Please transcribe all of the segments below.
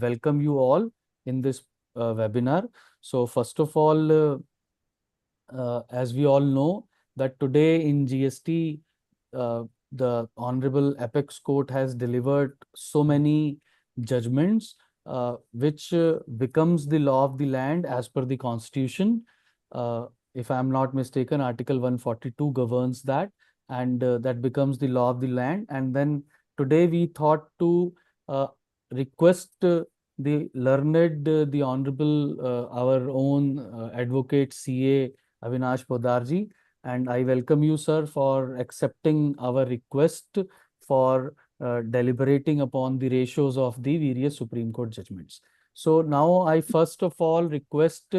welcome you all in this webinar. So first of all, as we all know that today in GST, the Honorable Apex Court has delivered so many judgments, which becomes the law of the land as per the Constitution. If I am not mistaken, Article 142 governs that, and that becomes the law of the land. And then today we thought to request the learned, the Honorable, our own advocate CA Avinash Poddarji, and I welcome you, sir, for accepting our request for deliberating upon the ratios of the various Supreme Court judgments. So now I first of all request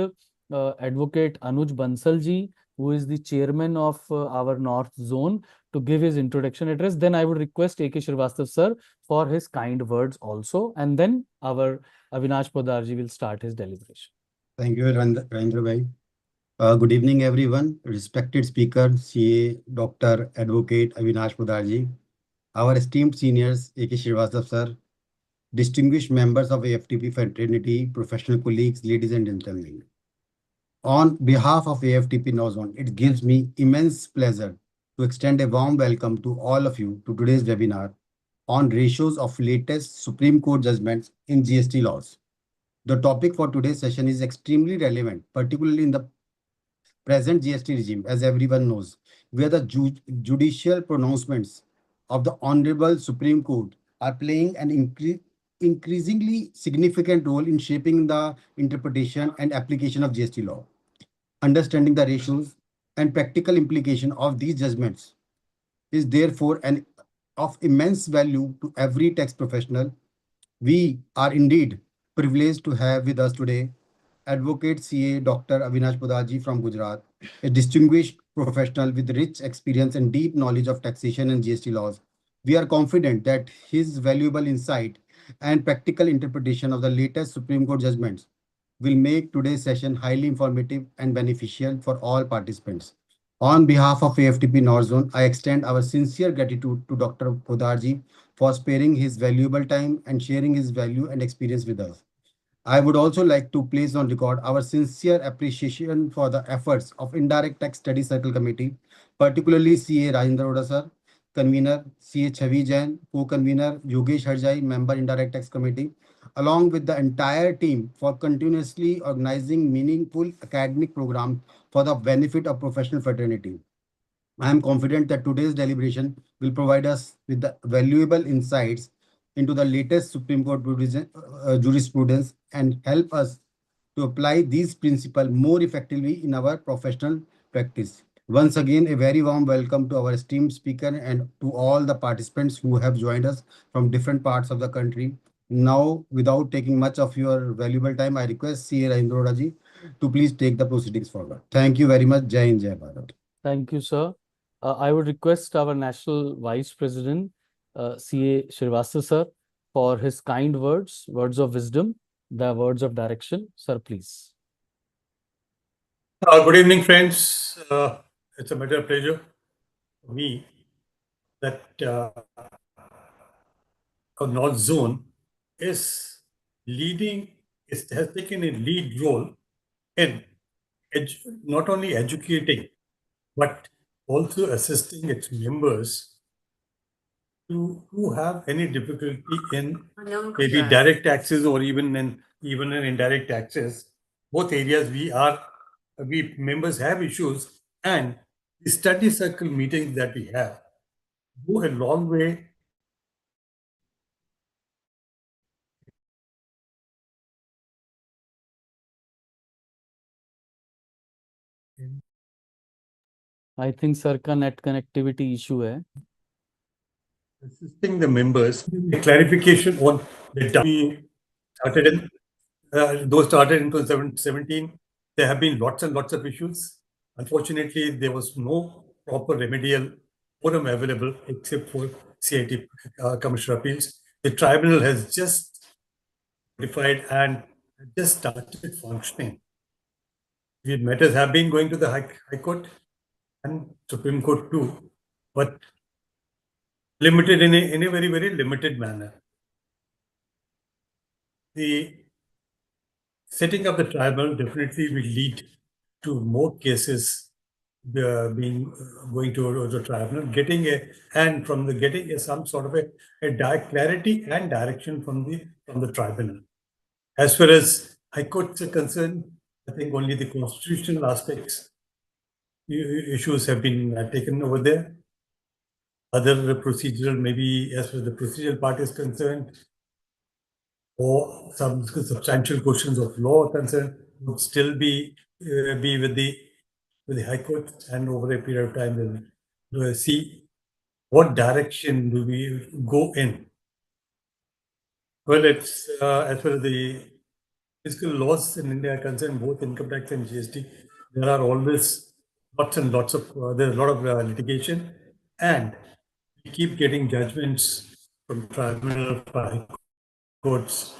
Advocate Anuj Bansal ji, who is the chairman of our North Zone, to give his introduction address. Then I would request A.K. Srivastav sir for his kind words also, and then our Avinash Poddarji will start his deliberation. Thank you, Rajender bhai. Good evening, everyone. Respected speaker, CA, Dr. Advocate Avinash Poddar, our esteemed seniors, A.K. Srivastav sir, distinguished members of AFTP fraternity, professional colleagues, ladies and gentlemen. On behalf of AFTP-NZ, it gives me immense pleasure to extend a warm welcome to all of you to today's webinar on ratios of latest Supreme Court judgments in GST laws. The topic for today's session is extremely relevant, particularly in the present GST regime, as everyone knows, where the judicial pronouncements of the Honorable Supreme Court are playing an increasingly significant role in shaping the interpretation and application of GST law. Understanding the ratios and practical implication of these judgments is therefore of immense value to every tax professional. We are indeed privileged to have with us today Advocate CA Dr. Avinash Poddarji from Gujarat, a distinguished professional with rich experience and deep knowledge of taxation and GST laws. We are confident that his valuable insight and practical interpretation of the latest Supreme Court judgments will make today's session highly informative and beneficial for all participants. On behalf of AFTP North Zone, I extend our sincere gratitude to Dr. Poddarji for sparing his valuable time and sharing his value and experience with us. I would also like to place on record our sincere appreciation for the efforts of Indirect Tax Study Circle Committee, particularly CA Rajender sir, Convenor, CA Chavi Jain, Co-Convenor Yogesh Harjai, Member Indirect Tax Committee, along with the entire team for continuously organizing meaningful academic programs for the benefit of professional fraternity. I am confident that today's deliberation will provide us with the valuable insights into the latest Supreme Court jurisprudence and help us to apply these principles more effectively in our professional practice. Once again, a very warm welcome to our esteemed speaker and to all the participants who have joined us from different parts of the country. Now, without taking much of your valuable time, I request CA Rajendra ji to please take the proceedings forward. Thank you very much. Jai Hind, Jai Bharat. Thank you, sir. I would request our National Vice President, CA Srivastav sir, for his kind words, words of wisdom, the words of direction. Sir, please. Good evening, friends. It's a matter of pleasure for me that our North Zone is has taken a lead role in not only educating, but also assisting its members who have any difficulty in maybe direct taxes or even in indirect taxes. Both areas we members have issues, and the study circle meetings that we have go a long way. I think sir का net connectivity issue है. Assisting the members, a clarification on the we started in those started in 2017. There have been lots and lots of issues. Unfortunately, there was no proper remedial forum available except for CIT Commissioner Appeals. The tribunal has just notified and just started functioning. The matters have been going to the High Court and Supreme Court too, but limited in a very, very limited manner. the setting up the tribunal definitely will lead to more cases being going to the tribunal, getting some sort of a direct clarity and direction from the tribunal. As far as High Courts are concerned, I think only the constitutional aspects issues have been taken over there. Other procedural, maybe as far as the procedural part is concerned, or some substantial questions of law concerned, would still be with the High Court, and over a period of time we'll see what direction do we go in. Well, it's as far as the fiscal laws in India are concerned, both income tax and GST, there are always lots and lots of there's a lot of litigation, and we keep getting judgments from tribunal high courts,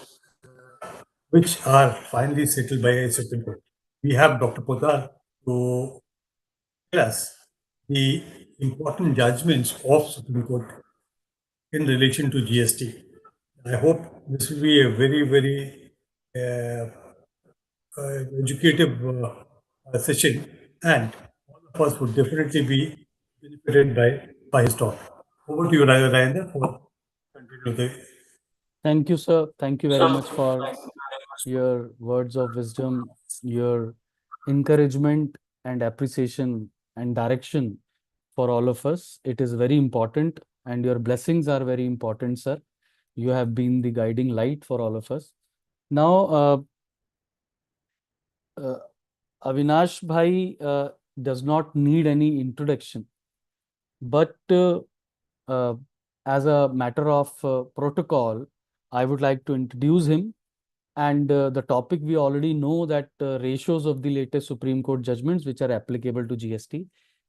which are finally settled by a Supreme Court. We have Dr. Poddar to tell us the important judgments of Supreme Court in relation to GST. I hope this will be a very, very educative session, and all of us would definitely be benefited by his talk. Over to you, Rajender, for continue the. Thank you, sir. Thank you very much for your words of wisdom, your encouragement and appreciation and direction for all of us. It is very important, and your blessings are very important, sir. You have been the guiding light for all of us. Now, Avinash Bhai does not need any introduction, but as a matter of protocol, I would like to introduce him. And the topic we already know, that ratios of the latest Supreme Court judgments which are applicable to GST.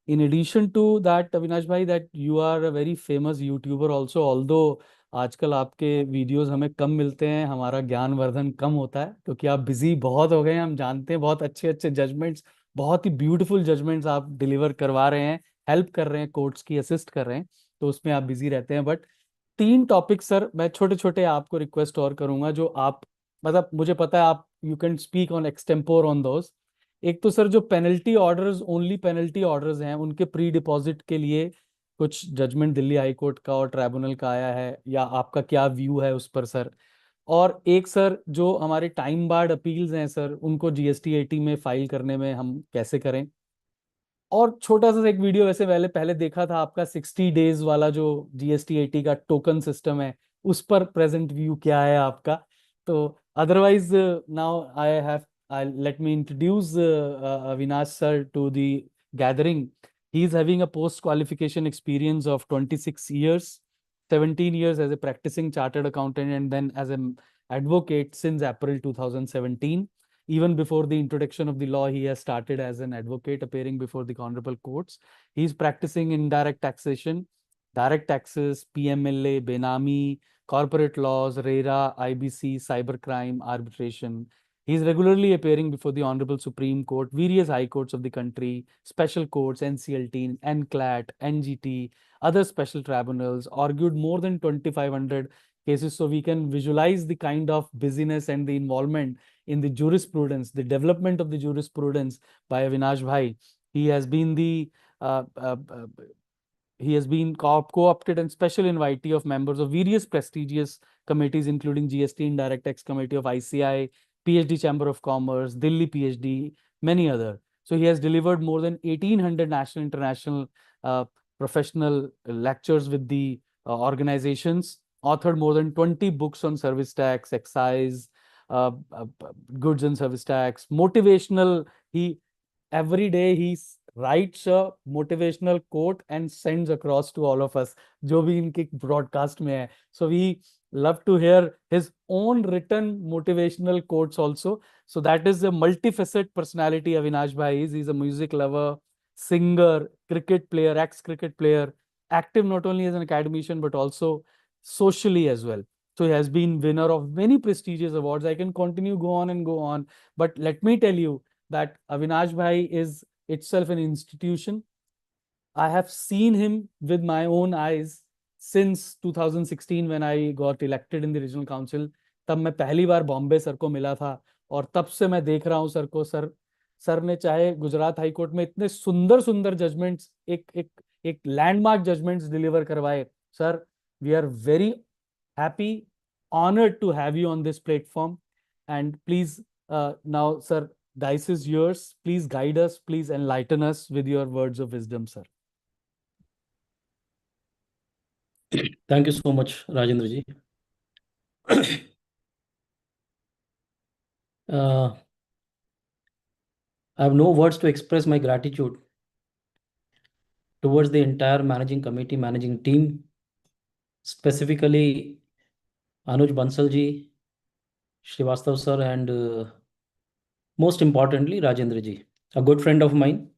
In addition to that, Avinash Bhai, that you are a very famous YouTuber also, although आजकल आपके videos हमें कम मिलते हैं, हमारा ज्ञानवर्धन कम होता है क्योंकि आप बिजी बहुत हो गए हैं, हम जानते हैं, बहुत अच्छे अच्छे जजमेंट्स, बहुत ही ब्यूटीफुल जजमेंट्स आप डिलीवर करवा रहे हैं, हेल्प कर रहे हैं, कोर्ट्स की असिस्ट कर रहे हैं, तो उसमें आप बिजी रहते हैं। बट 3 टॉपिक सर मैं छोटे छोटे आपको रिक्वेस्ट और करूंगा, जो आप मतलब मुझे पता है आप you can speak on extempore on those. एक तो सर जो penalty orders, only penalty orders हैं, उनके प्री डिपॉजिट के लिए कुछ जजमेंट दिल्ली हाई कोर्ट का और ट्राइब्यूनल का आया है, या आपका क्या व्यू है उस पर सर। और एक सर जो हमारे टाइम बार्ड अपील्स हैं सर, उनको जीएसटी 80 में फाइल करने में हम कैसे करें। और छोटा सा एक वीडियो वैसे पहले देखा था आपका 60 डेज वाला जो जीएसटी 80 का टोकन सिस्टम है, उस पर प्रेजेंट व्यू क्या है आपका। तो otherwise now I let me introduce Avinash sir to the gathering. He is having a post qualification experience of 26 years, 17 years as a practicing chartered accountant, and then as an advocate since April 2017. Even before the introduction of the law, he has started as an advocate appearing before the honorable courts. He is practicing indirect taxation, direct taxes, PMLA, Benami, corporate laws, RERA, IBC, cybercrime, arbitration. He is regularly appearing before the Honorable Supreme Court, various high courts of the country, special courts, NCLT, NCLAT, NGT, other special tribunals, argued more than 2,500 cases. So we can visualize the kind of busyness and the involvement in the jurisprudence, the development of the jurisprudence by Avinash Bhai. He has been the co-opted and special invitee of members of various prestigious committees, including GST Indirect Tax Committee of ICI, PhD Chamber of Commerce, Delhi PhD, many other. So he has delivered more than 1,800 national, international professional lectures with the organizations, authored more than 20 books on service tax, excise, goods and service tax, motivational. Every day he writes a motivational quote and sends across to all of us, जो भी इनके broadcast में है. So we love to hear his own written motivational quotes also. So that is a multifaceted personality Avinash Bhai is. He's a music lover, singer, cricket player, ex-cricket player, active not only as an academician but also socially as well. So he has been winner of many prestigious awards. I can continue, go on and go on. But let me tell you that Avinash Bhai is itself an institution. I have seen him with my own eyes since 2016 when I got elected in the regional council. तब मैं पहली बार Bombay sir को मिला था, और तब से मैं देख रहा हूँ सर को। सर ने चाहे गुजरात हाई कोर्ट में इतने सुंदर सुंदर जजमेंट्स, एक लैंडमार्क जजमेंट्स डिलीवर करवाए। Sir, we are very happy, honored to have you on this platform. And please, now, sir, dice is yours. Please guide us, please enlighten us with your words of wisdom, sir. Thank you so much, Rajender ji. I have no words to express my gratitude towards the entire managing committee, managing team, specifically Anuj Bansal ji, Srivastav sir, and most importantly, Rajender ji, a good friend of mine.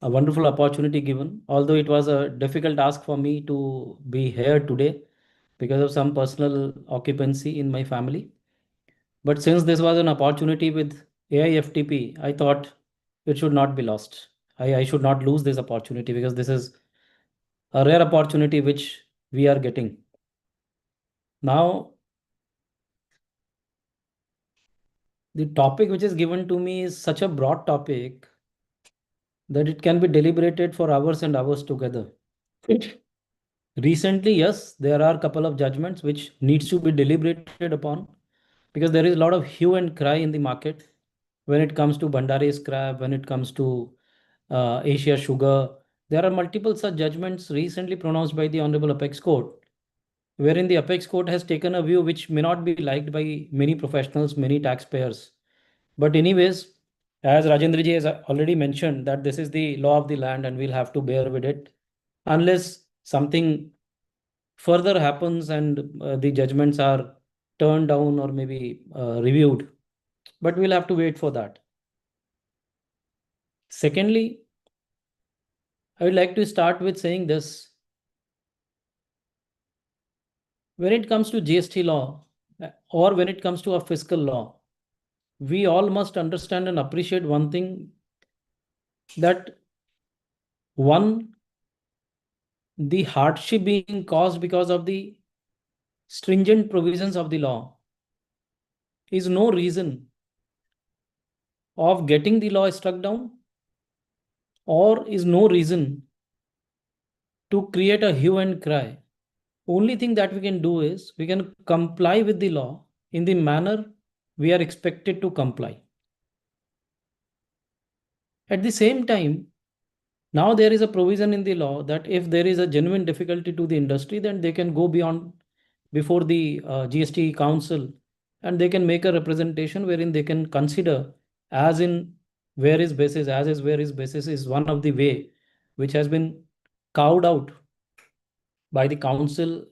A wonderful opportunity given, although it was a difficult task for me to be here today because of some personal occupancy in my family. But since this was an opportunity with AIFTP, I thought it should not be lost. I should not lose this opportunity because this is a rare opportunity which we are getting. Now, the topic which is given to me is such a broad topic that it can be deliberated for hours and hours together. Recently, yes, there are a couple of judgments which needs to be deliberated upon because there is a lot of hue and cry in the market when it comes to Bhandari scrap, when it comes to Asia Sugar. There are multiple such judgments recently pronounced by the Honorable Apex Court, wherein the Apex Court has taken a view which may not be liked by many professionals, many taxpayers. But anyways, as Rajendra ji has already mentioned that this is the law of the land and we'll have to bear with it unless something further happens and the judgments are turned down or maybe reviewed. But we'll have to wait for that. Secondly, I would like to start with saying this. When it comes to GST law or when it comes to a fiscal law, we all must understand and appreciate one thing, that one, the hardship being caused because of the stringent provisions of the law is no reason of getting the law struck down or is no reason to create a hue and cry. Only thing that we can do is we can comply with the law in the manner we are expected to comply. At the same time, now there is a provision in the law that if there is a genuine difficulty to the industry, then they can go beyond before the GST council and they can make a representation wherein they can consider as in where is basis, as is where is basis is one of the way which has been carved out by the council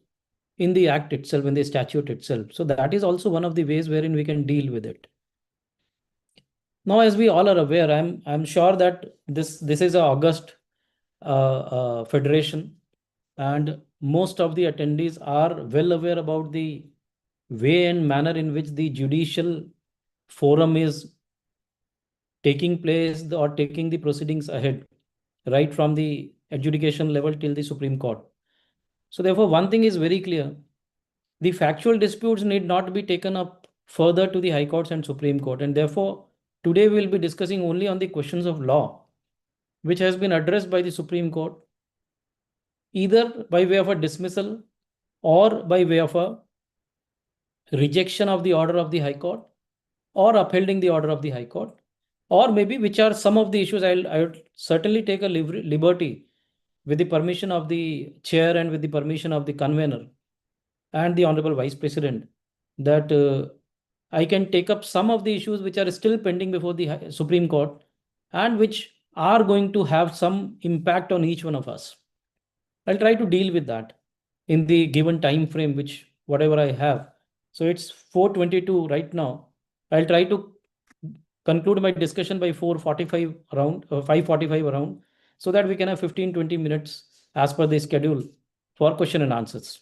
in the act itself, in the statute itself. So that is also one of the ways wherein we can deal with it. Now, as we all are aware, I'm sure that this is a August federation, and most of the attendees are well aware about the way and manner in which the judicial forum is taking place or taking the proceedings ahead, right from the adjudication level till the Supreme Court. So therefore, one thing is very clear. The factual disputes need not be taken up further to the High Courts and Supreme Court. And therefore, today we will be discussing only on the questions of law, which has been addressed by the Supreme Court, either by way of a dismissal or by way of a rejection of the order of the High Court or upholding the order of the High Court, or maybe which are some of the issues I would certainly take a liberty with the permission of the chair and with the permission of the convener and the Honorable Vice President, that I can take up some of the issues which are still pending before the Supreme Court and which are going to have some impact on each one of us. I'll try to deal with that in the given time frame, which whatever I have. So it's 4:22 right now. I'll try to conclude my discussion by 4:45 around, 5:45 around, so that we can have 15-20 minutes as per the schedule for question and answers.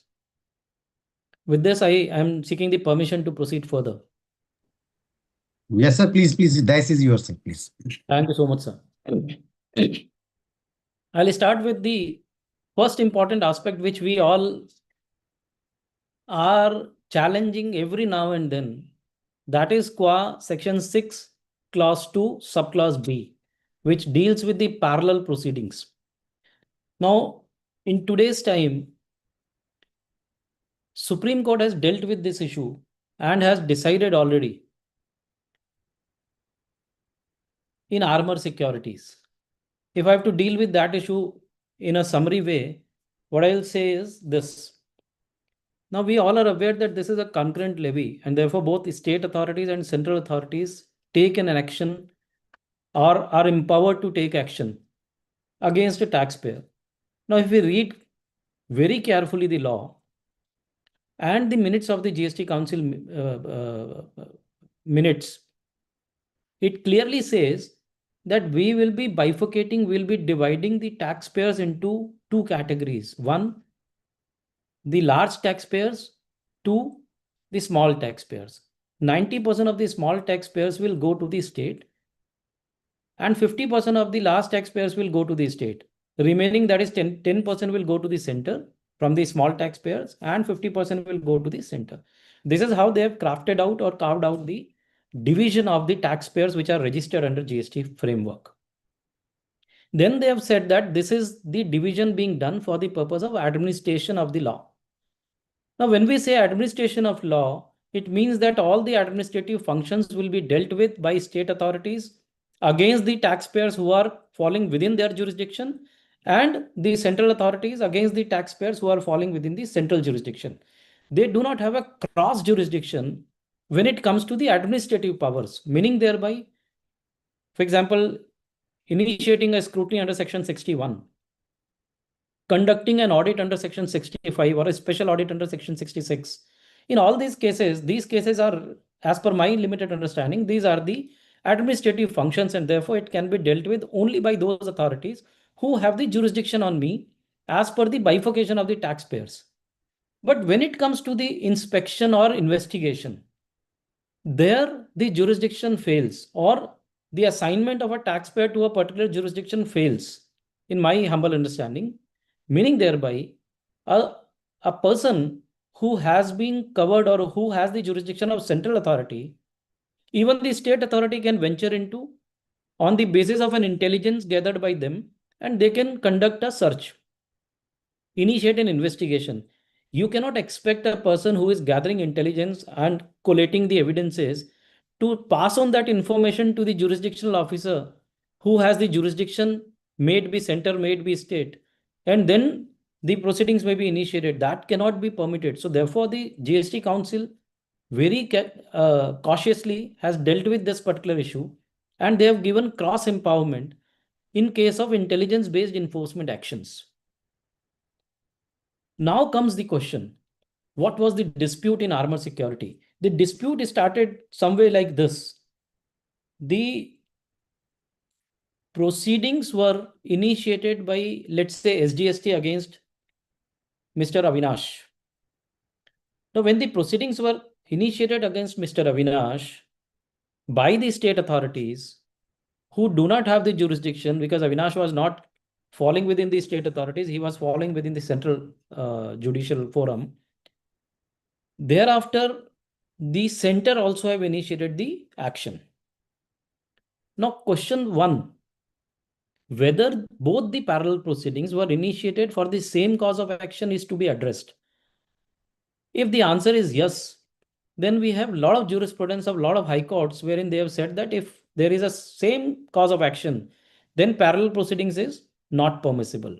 With this, I am seeking the permission to proceed further. Yes, sir. Please, dice is yours, sir. Please. Thank you so much, sir. I'll start with the first important aspect which we all are challenging every now and then. That is qua section 6, clause 2, subclause B, which deals with the parallel proceedings. Now, in today's time, Supreme Court has dealt with this issue and has decided already in armor securities. If I have to deal with that issue in a summary way, what I'll say is this. Now, we all are aware that this is a concurrent levy, and therefore both state authorities and central authorities take an action or are empowered to take action against a taxpayer. Now, if we read very carefully the law and the minutes of the GST Council minutes, it clearly says that we will be bifurcating, we'll be dividing the taxpayers into two categories. One, the large taxpayers, two, the small taxpayers. 90% of the small taxpayers will go to the state and 50% of the large taxpayers will go to the state. The remaining, that is 10% will go to the center from the small taxpayers and 50% will go to the center. This is how they have crafted out or carved out the division of the taxpayers which are registered under GST framework. Then they have said that this is the division being done for the purpose of administration of the law. Now, when we say administration of law, it means that all the administrative functions will be dealt with by state authorities against the taxpayers who are falling within their jurisdiction, and the central authorities against the taxpayers who are falling within the central jurisdiction. They do not have a cross jurisdiction when it comes to the administrative powers, meaning thereby, for example, initiating a scrutiny under section 61, conducting an audit under section 65 or a special audit under section 66. In all these cases are, as per my limited understanding, these are the administrative functions, and therefore it can be dealt with only by those authorities who have the jurisdiction on me as per the bifurcation of the taxpayers. But when it comes to the inspection or investigation, there the jurisdiction fails, or the assignment of a taxpayer to a particular jurisdiction fails, in my humble understanding, meaning thereby a person who has been covered or who has the jurisdiction of central authority, even the state authority can venture into on the basis of an intelligence gathered by them, and they can conduct a search, initiate an investigation. You cannot expect a person who is gathering intelligence and collating the evidences to pass on that information to the jurisdictional officer who has the jurisdiction, may it be center, may it be state, and then the proceedings may be initiated. That cannot be permitted. So therefore, the GST Council very cautiously has dealt with this particular issue, and they have given cross empowerment in case of intelligence-based enforcement actions. Now comes the question, what was the dispute in armor security? The dispute started somewhere like this. The proceedings were initiated by, let's say, SGST against Mr. Avinash. Now, when the proceedings were initiated against Mr. Avinash by the state authorities who do not have the jurisdiction, because Avinash was not falling within the state authorities, he was falling within the central judicial forum. Thereafter, the center also have initiated the action. Now, question 1, whether both the parallel proceedings were initiated for the same cause of action is to be addressed. If the answer is yes, then we have a lot of jurisprudence of a lot of high courts wherein they have said that if there is a same cause of action, then parallel proceedings is not permissible.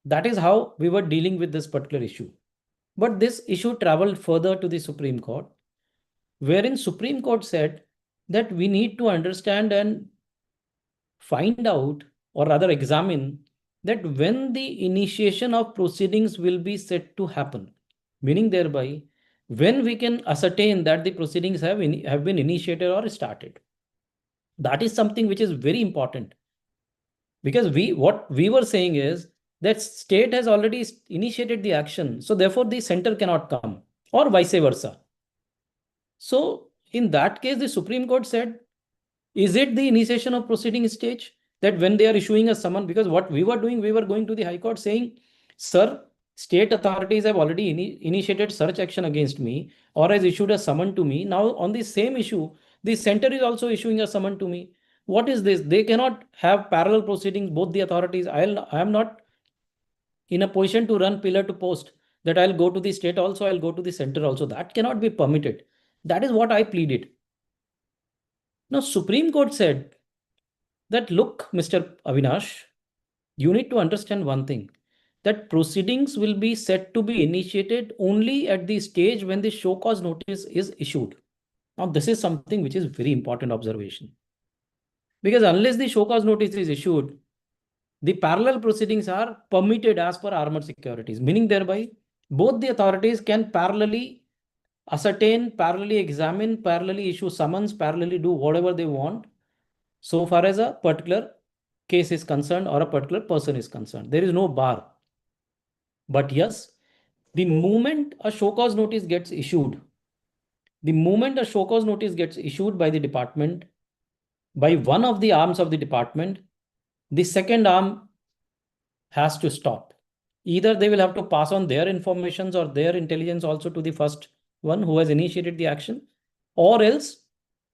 That is how we were dealing with this particular issue. But this issue traveled further to the Supreme Court, wherein Supreme Court said that we need to understand and find out, or rather examine, that when the initiation of proceedings will be set to happen, meaning thereby when we can ascertain that the proceedings have been initiated or started. That is something which is very important, because what we were saying is that state has already initiated the action, so therefore the center cannot come, or vice versa. So in that case, the Supreme Court said, is it the initiation of proceeding stage that when they are issuing a summon? Because what we were doing, we were going to the High Court saying, sir, state authorities have already initiated search action against me or has issued a summon to me. Now on the same issue, the center is also issuing a summon to me. What is this? They cannot have parallel proceedings, both the authorities. I am not in a position to run pillar to post that I'll go to the state also, I'll go to the center also. That cannot be permitted. That is what I pleaded. Now, Supreme Court said that, look, Mr. Avinash, you need to understand one thing, that proceedings will be said to be initiated only at the stage when the show cause notice is issued. Now, this is something which is very important observation. Because unless the show cause notice is issued, the parallel proceedings are permitted as per armored securities, meaning thereby both the authorities can parallelly ascertain, parallelly examine, parallelly issue summons, parallelly do whatever they want, so far as a particular case is concerned or a particular person is concerned. There is no bar. But yes, the moment a show cause notice gets issued, by the department, by one of the arms of the department, the second arm has to stop. Either they will have to pass on their informations or their intelligence also to the first one who has initiated the action, or else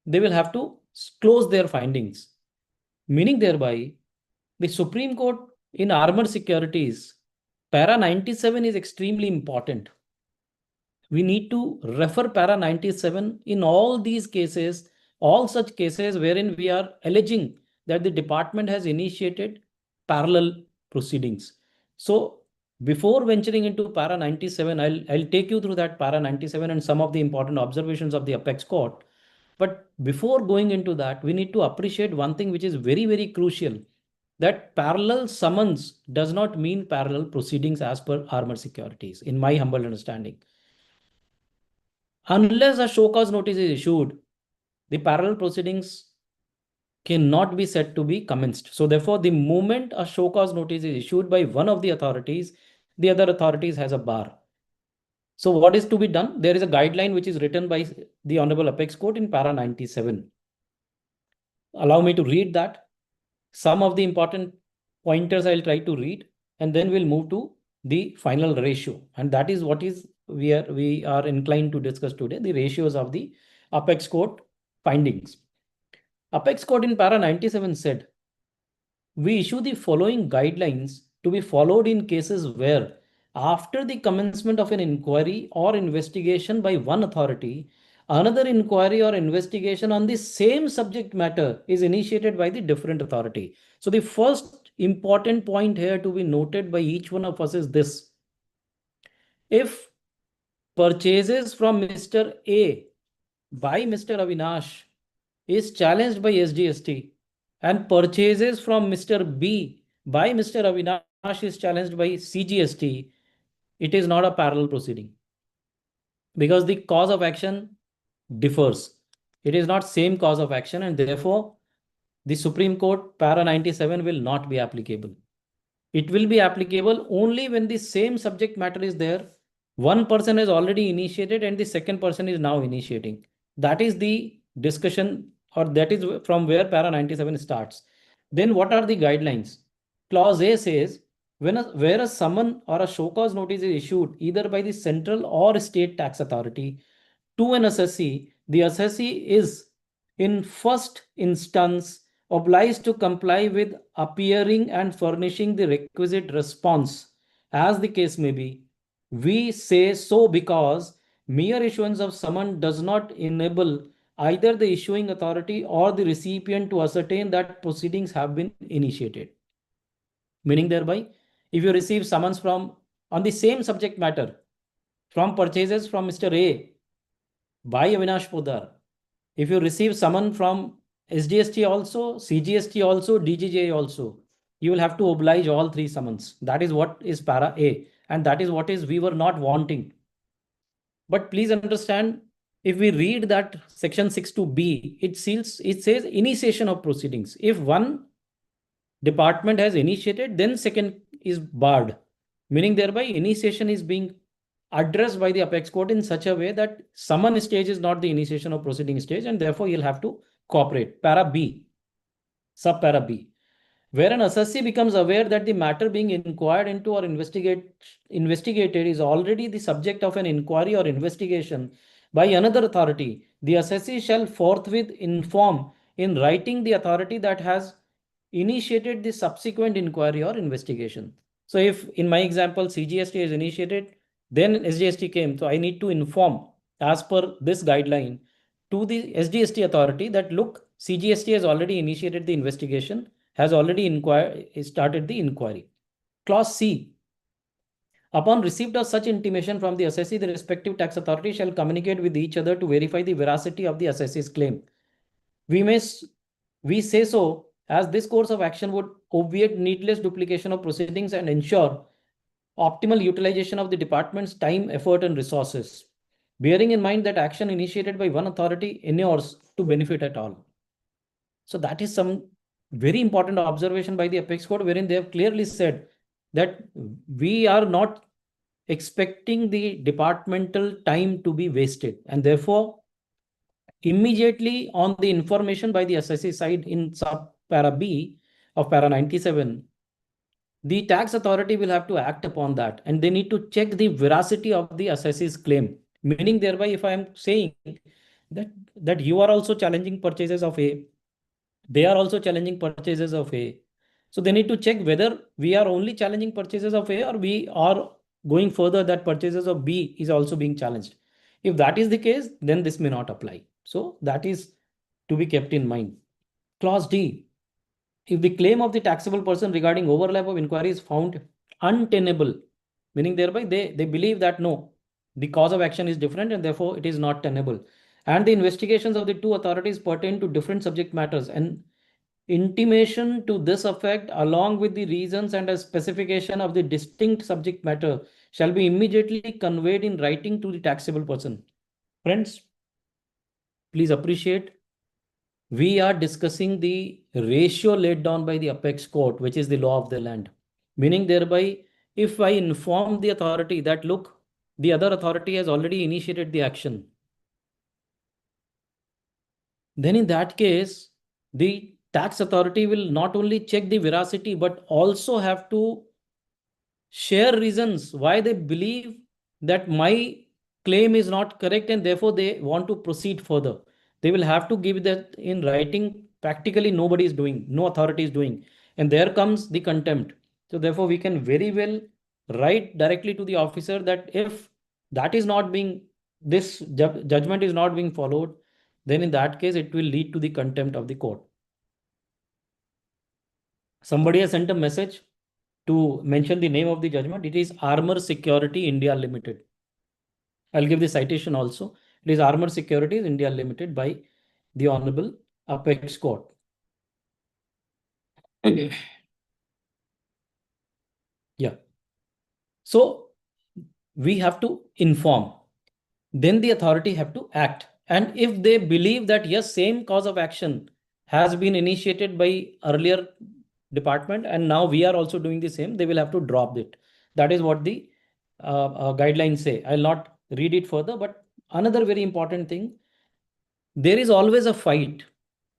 they will have to close their findings. Meaning thereby, the Supreme Court in armored securities, para 97 is extremely important. We need to refer para 97 in all these cases, all such cases wherein we are alleging that the department has initiated parallel proceedings. So before venturing into para 97, I'll take you through that para 97 and some of the important observations of the apex court. But before going into that, we need to appreciate one thing which is very, very crucial, that parallel summons does not mean parallel proceedings as per armored securities, in my humble understanding. Unless a show cause notice is issued, the parallel proceedings cannot be said to be commenced. So therefore, the moment a show cause notice is issued by one of the authorities, the other authorities has a bar. So what is to be done? There is a guideline which is written by the Honorable Apex Court in para 97. Allow me to read that. Some of the important pointers I'll try to read, and then we'll move to the final ratio. And that is what is we are inclined to discuss today, the ratios of the Apex Court findings. Apex Court in para 97 said, we issue the following guidelines to be followed in cases where, after the commencement of an inquiry or investigation by one authority, another inquiry or investigation on the same subject matter is initiated by the different authority. So the first important point here to be noted by each one of us is this: if purchases from Mr. A by Mr. Avinash is challenged by SGST and purchases from Mr. B by Mr. Avinash is challenged by CGST, it is not a parallel proceeding, because the cause of action differs. It is not same cause of action, and therefore the Supreme Court para 97 will not be applicable. It will be applicable only when the same subject matter is there. One person has already initiated and the second person is now initiating. That is the discussion, or that is from where para 97 starts. Then what are the guidelines? Clause A says, where a summon or a show cause notice is issued either by the central or state tax authority to an assessee, the assessee is in first instance obliged to comply with appearing and furnishing the requisite response, as the case may be. We say so because mere issuance of summon does not enable either the issuing authority or the recipient to ascertain that proceedings have been initiated. Meaning thereby, if you receive summons from on the same subject matter from purchases from Mr. A by Avinash Poddar, if you receive summon from SGST also, CGST also, DGJ also, you will have to oblige all three summons. That is what is para A, and that is what is we were not wanting. But please understand, if we read that section 6(2)(b), it says initiation of proceedings. If one department has initiated, then second is barred. Meaning thereby initiation is being addressed by the apex court in such a way that summon stage is not the initiation of proceeding stage, and therefore you'll have to cooperate. Para B, sub para B. where an assessee becomes aware that the matter being inquired into or investigated is already the subject of an inquiry or investigation by another authority, the assessee shall forthwith inform in writing the authority that has initiated the subsequent inquiry or investigation. So if in my example CGST is initiated, then SGST came, so I need to inform as per this guideline to the SGST authority that look, CGST has already initiated the investigation, has already started the inquiry. Clause C. Upon receipt of such intimation from the assessee, the respective tax authority shall communicate with each other to verify the veracity of the assessee's claim. We say so as this course of action would obviate needless duplication of proceedings and ensure optimal utilization of the department's time, effort, and resources, bearing in mind that action initiated by one authority inures to benefit at all. So that is some very important observation by the Apex Code, wherein they have clearly said that we are not expecting the departmental time to be wasted, and therefore immediately on the information by the assessee side in sub para B of para 97, the tax authority will have to act upon that, and they need to check the veracity of the assessee's claim. Meaning thereby, if I am saying that you are also challenging purchases of A, they are also challenging purchases of A. So they need to check whether we are only challenging purchases of A or we are going further that purchases of B is also being challenged. If that is the case, then this may not apply. So that is to be kept in mind. Clause D. If the claim of the taxable person regarding overlap of inquiry is found untenable, meaning thereby they believe that no, the cause of action is different and therefore it is not tenable, and the investigations of the two authorities pertain to different subject matters, and intimation to this effect along with the reasons and a specification of the distinct subject matter shall be immediately conveyed in writing to the taxable person. Friends, please appreciate, we are discussing the ratio laid down by the Apex Court, which is the law of the land. Meaning thereby, if I inform the authority that look, the other authority has already initiated the action, then in that case, the tax authority will not only check the veracity, but also have to share reasons why they believe that my claim is not correct and therefore they want to proceed further. They will have to give that in writing. Practically nobody is doing, no authority is doing. And there comes the contempt. So therefore we can very well write directly to the officer that if that is not being, this judgment is not being followed, then in that case it will lead to the contempt of the court. Somebody has sent a message to mention the name of the judgment. It is Armor Security India Limited. I'll give the citation also. It is Armor Securities India Limited by the Honorable Apex Court. Yeah. So we have to inform. Then the authority have to act. And if they believe that yes, same cause of action has been initiated by earlier department and now we are also doing the same, they will have to drop it. That is what the guidelines say. I'll not read it further, but another very important thing, there is always a fight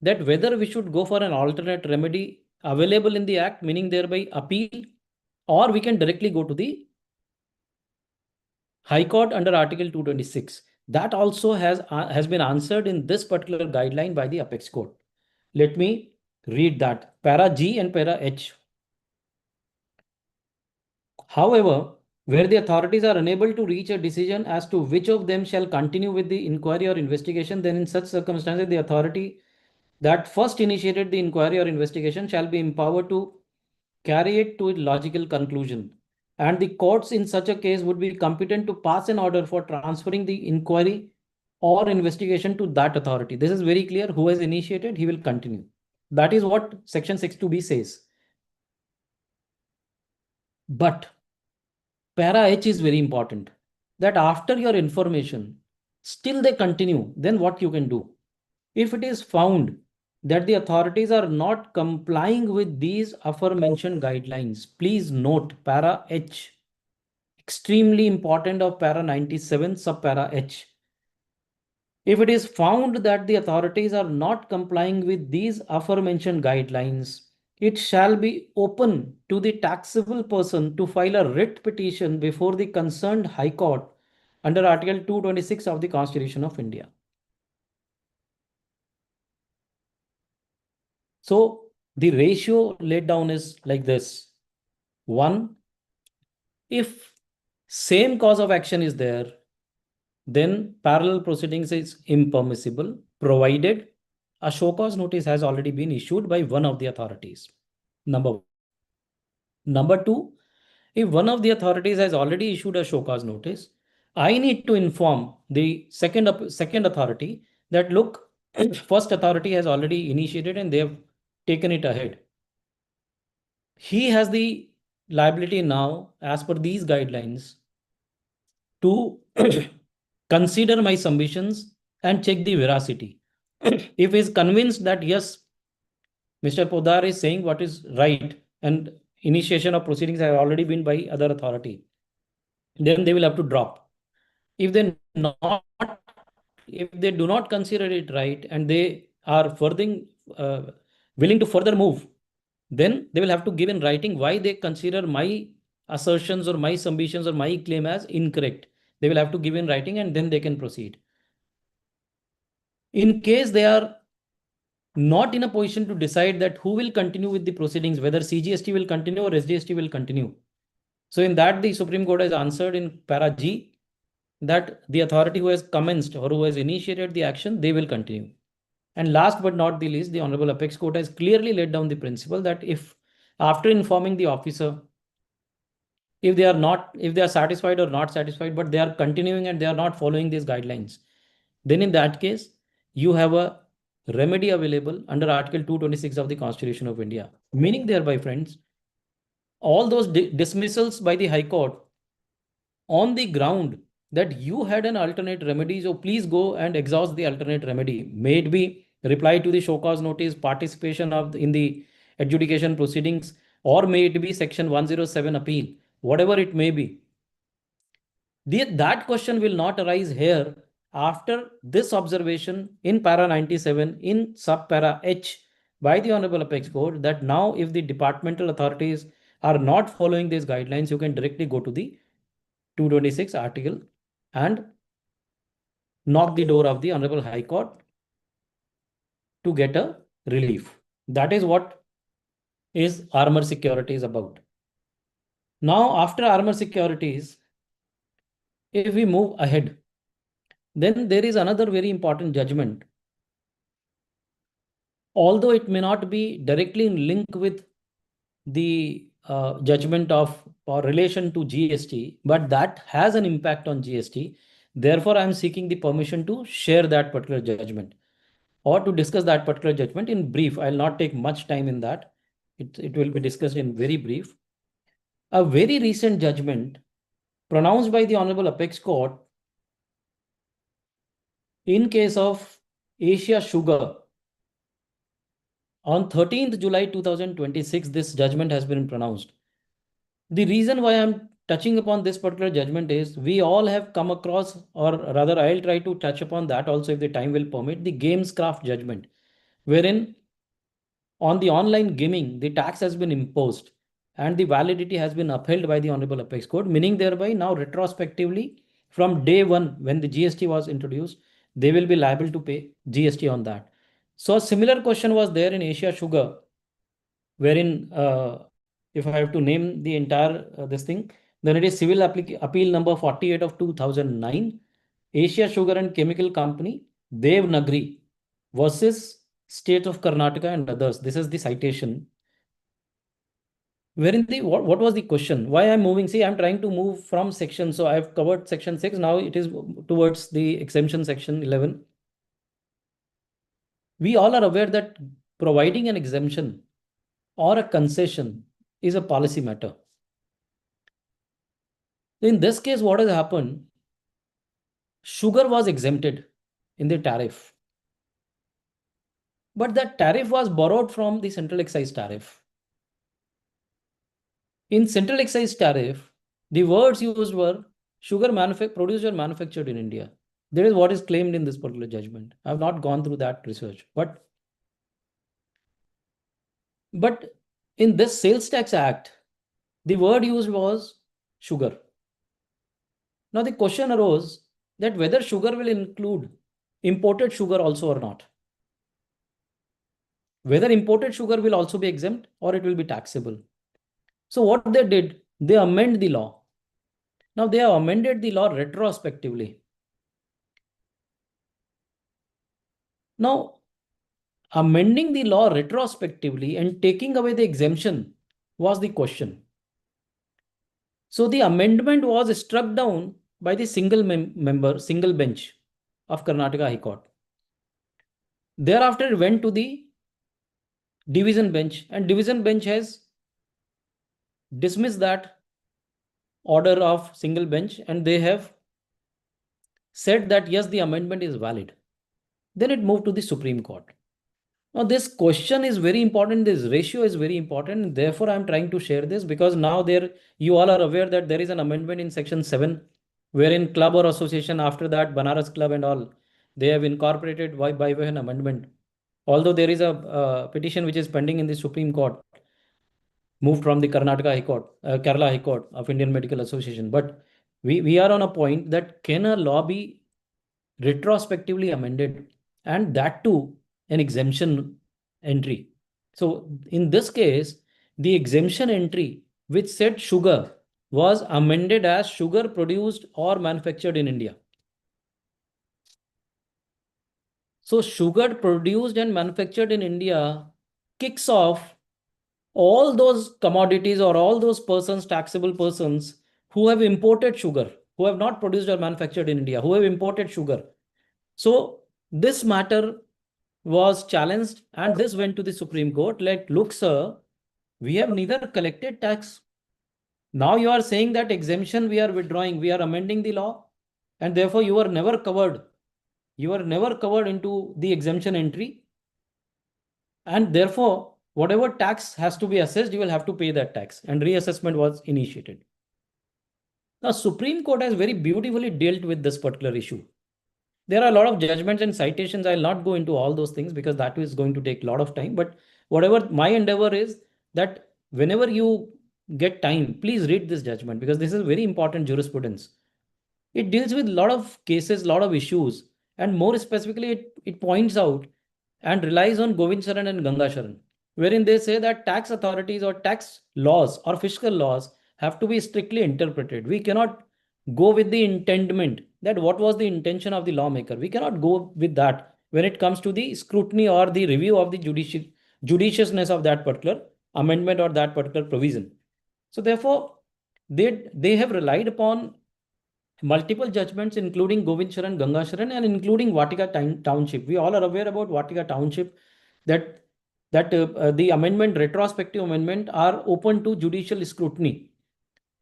that whether we should go for an alternate remedy available in the act, meaning thereby appeal, or we can directly go to the High Court under Article 226. That also has been answered in this particular guideline by the Apex Court. Let me read that. Para G and Para H. However, where the authorities are unable to reach a decision as to which of them shall continue with the inquiry or investigation, then in such circumstances, the authority that first initiated the inquiry or investigation shall be empowered to carry it to a logical conclusion. And the courts in such a case would be competent to pass an order for transferring the inquiry or investigation to that authority. This is very clear. Who has initiated, he will continue. That is what Section 62B says. But Para H is very important. That after your information, still they continue, then what you can do? If it is found that the authorities are not complying with these aforementioned guidelines, please note Para H, extremely important of Para 97 sub Para H. If it is found that the authorities are not complying with these aforementioned guidelines, it shall be open to the taxable person to file a writ petition before the concerned High Court under Article 226 of the Constitution of India. So the ratio laid down is like this. 1, if same cause of action is there, then parallel proceedings is impermissible, provided a show cause notice has already been issued by one of the authorities. Number 1. Number 2, if one of the authorities has already issued a show cause notice, I need to inform the second authority that, look, first authority has already initiated and they have taken it ahead. He has the liability now, as per these guidelines, to consider my submissions and check the veracity. If he is convinced that yes, Mr. Poddar is saying what is right and initiation of proceedings have already been by other authority, then they will have to drop. If they do not consider it right and they are willing to further move, then they will have to give in writing why they consider my assertions or my submissions or my claim as incorrect. They will have to give in writing and then they can proceed. In case they are not in a position to decide that who will continue with the proceedings, whether CGST will continue or SGST will continue. So in that, the Supreme Court has answered in para G that the authority who has commenced or who has initiated the action, they will continue. And last but not the least, the Honorable Apex Court has clearly laid down the principle that if after informing the officer, if they are satisfied or not satisfied, but they are continuing and they are not following these guidelines, then in that case, you have a remedy available under Article 226 of the Constitution of India. Meaning thereby, friends, all those dismissals by the High Court on the ground that you had an alternate remedy, so please go and exhaust the alternate remedy. May it be reply to the show cause notice, participation in the adjudication proceedings, or may it be Section 107 appeal, whatever it may be. That question will not arise here after this observation in para 97 in sub para H by the Honorable Apex Court that now if the departmental authorities are not following these guidelines, you can directly go to the 226 article and knock the door of the Honorable High Court to get a relief. That is what is armor securities about. Now, after armor securities, if we move ahead, then there is another very important judgment. Although it may not be directly in link with the judgment of or relation to GST, but that has an impact on GST. Therefore, I am seeking the permission to share that particular judgment or to discuss that particular judgment in brief. I'll not take much time in that. It will be discussed in very brief. A very recent judgment pronounced by the Honorable Apex Court in case of Asia Sugar. On 13th July 2026, this judgment has been pronounced. The reason why I'm touching upon this particular judgment is we all have come across, or rather I'll try to touch upon that also if the time will permit, the Gamescraft judgment, wherein on the online gaming, the tax has been imposed and the validity has been upheld by the Honorable Apex Court, meaning thereby now retrospectively from day one when the GST was introduced, they will be liable to pay GST on that. So a similar question was there in Asia Sugar, wherein if I have to name the entire this thing, then it is Civil Appeal number 48 of 2009, Asia Sugar and Chemical Company, Devanagari versus State of Karnataka and others. This is the citation. Wherein what was the question? Why I'm moving? See, I'm trying to move from section. So I've covered section 6. Now it is towards the exemption section 11. We all are aware that providing an exemption or a concession is a policy matter. In this case, what has happened? Sugar was exempted in the tariff. But that tariff was borrowed from the central excise tariff. In central excise tariff, the words used were sugar produced or manufactured in India. That is what is claimed in this particular judgment. I have not gone through that research. But in this Sales Tax Act, the word used was sugar. Now the question arose that whether sugar will include imported sugar also or not. Whether imported sugar will also be exempt or it will be taxable. So what they did, they amend the law. Now they have amended the law retrospectively. Now, amending the law retrospectively and taking away the exemption was the question. So the amendment was struck down by the single bench of Karnataka High Court. Thereafter, it went to the division bench, and division bench has dismissed that order of single bench, and they have said that yes, the amendment is valid. Then it moved to the Supreme Court. Now, this question is very important. This ratio is very important. Therefore, I'm trying to share this because now you all are aware that there is an amendment in Section 7, wherein club or association, after that, Banaras Club and all, they have incorporated by way of an amendment. Although there is a petition which is pending in the Supreme Court, moved from the Karnataka High Court, Kerala High Court of Indian Medical Association. But we are on a point that can a law be retrospectively amended, and that too an exemption entry. So in this case, the exemption entry which said sugar was amended as sugar produced or manufactured in India. So sugar produced and manufactured in India kicks off all those commodities or all those persons, taxable persons, who have imported sugar, who have not produced or manufactured in India, who have imported sugar. So this matter was challenged and this went to the Supreme Court. Like, look, sir, we have neither collected tax. Now you are saying that exemption we are withdrawing, we are amending the law, and therefore you are never covered. You are never covered into the exemption entry. And therefore, whatever tax has to be assessed, you will have to pay that tax. And reassessment was initiated. Now, Supreme Court has very beautifully dealt with this particular issue. There are a lot of judgments and citations. I'll not go into all those things because that is going to take a lot of time. But whatever my endeavor is that whenever you get time, please read this judgment because this is very important jurisprudence. It deals with a lot of cases, a lot of issues, and more specifically, it points out and relies on Govind Sharan and Ganga Sharan, wherein they say that tax authorities or tax laws or fiscal laws have to be strictly interpreted. We cannot go with the intendment that what was the intention of the lawmaker. We cannot go with that when it comes to the scrutiny or the review of the judiciousness of that particular amendment or that particular provision. So therefore, they have relied upon multiple judgments, including Govind Sharan, Ganga Sharan, and including Vatika Township. We all are aware about Vatika Township, that the amendment, retrospective amendment, are open to judicial scrutiny.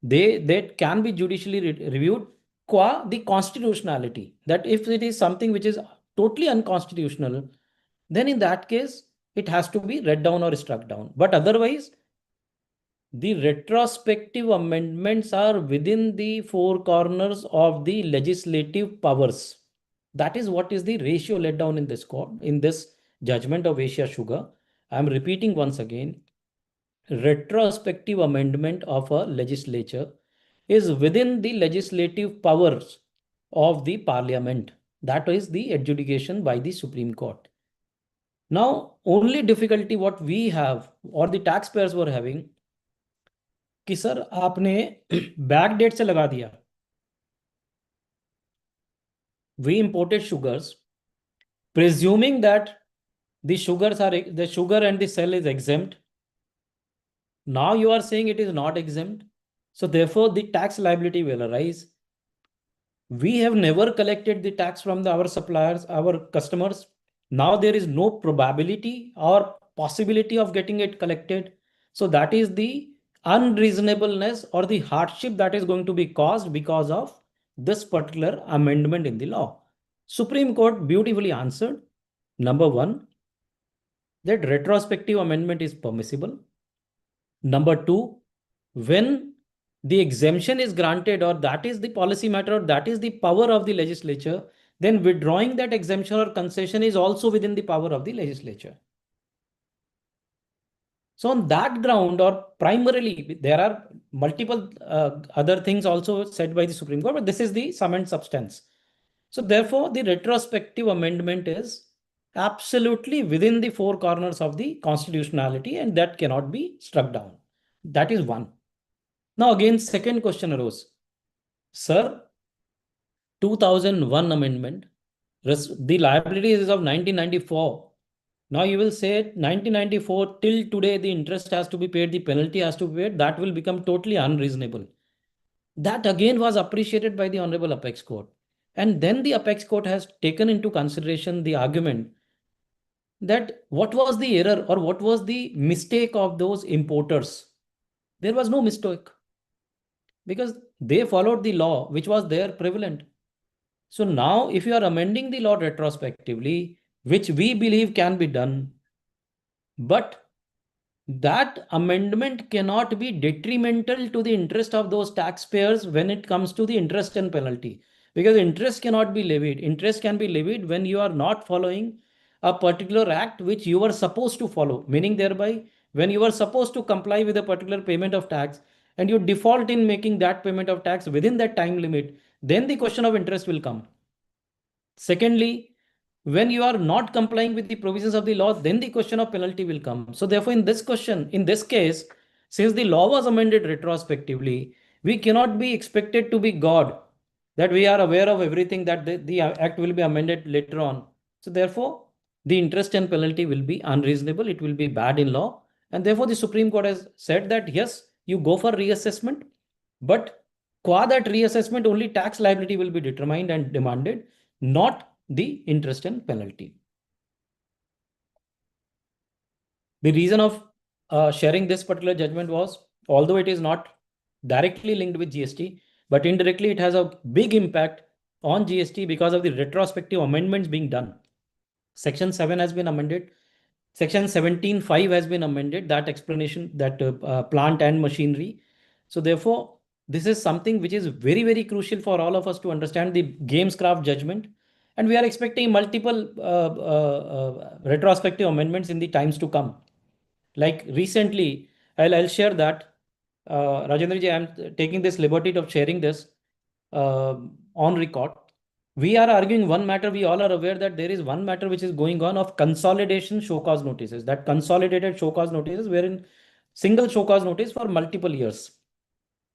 They can be judicially reviewed qua the constitutionality. That if it is something which is totally unconstitutional, then in that case, it has to be read down or struck down. But otherwise, the retrospective amendments are within the four corners of the legislative powers. That is what is the ratio laid down in this court, in this judgment of Asia Sugar. I am repeating once again, retrospective amendment of a legislature is within the legislative powers of the parliament. That is the adjudication by the Supreme Court. Now, only difficulty what we have or the taxpayers were having कि sir आपने back date से लगा दिया. We imported sugars, presuming that the sugar and the cell is exempt. Now you are saying it is not exempt. So therefore the tax liability will arise. We have never collected the tax from our suppliers, our customers. Now there is no probability or possibility of getting it collected. So that is the unreasonableness or the hardship that is going to be caused because of this particular amendment in the law. Supreme Court beautifully answered. Number one, that retrospective amendment is permissible. Number two, when the exemption is granted or that is the policy matter or that is the power of the legislature, then withdrawing that exemption or concession is also within the power of the legislature. So on that ground, or primarily, there are multiple other things also said by the Supreme Court, but this is the sum and substance. So therefore, the retrospective amendment is absolutely within the four corners of the constitutionality, and that cannot be struck down. That is one. Now again, second question arose. Sir, 2001 amendment, the liability is of 1994. Now you will say 1994 till today, the interest has to be paid, the penalty has to be paid. That will become totally unreasonable. That again was appreciated by the Honorable Apex Court. And then the Apex Court has taken into consideration the argument that what was the error or what was the mistake of those importers. There was no mistake because they followed the law which was there prevalent. So now if you are amending the law retrospectively, which we believe can be done, but that amendment cannot be detrimental to the interest of those taxpayers when it comes to the interest and penalty, because interest cannot be levied. Interest can be levied when you are not following a particular act which you were supposed to follow, meaning thereby when you were supposed to comply with a particular payment of tax and you default in making that payment of tax within that time limit, then the question of interest will come. Secondly, when you are not complying with the provisions of the law, then the question of penalty will come. So therefore, in this case, since the law was amended retrospectively, we cannot be expected to be God, that we are aware of everything, that the act will be amended later on. So therefore, the interest and penalty will be unreasonable. It will be bad in law. And therefore, the Supreme Court has said that, yes, you go for reassessment, but qua that reassessment, only tax liability will be determined and demanded, not the interest and penalty. The reason of sharing this particular judgment was, although it is not directly linked with GST, but indirectly it has a big impact on GST because of the retrospective amendments being done. Section 7 has been amended. Section 17(5) has been amended, that explanation, that plant and machinery. So therefore, this is something which is very, very crucial for all of us to understand the Gamescraft judgment. And we are expecting multiple retrospective amendments in the times to come. Like recently, I'll share that. Rajender ji, I'm taking this liberty of sharing this on record. We are arguing one matter. We all are aware that there is one matter which is going on of consolidation show cause notices, that consolidated show cause notices, wherein single show cause notice for multiple years.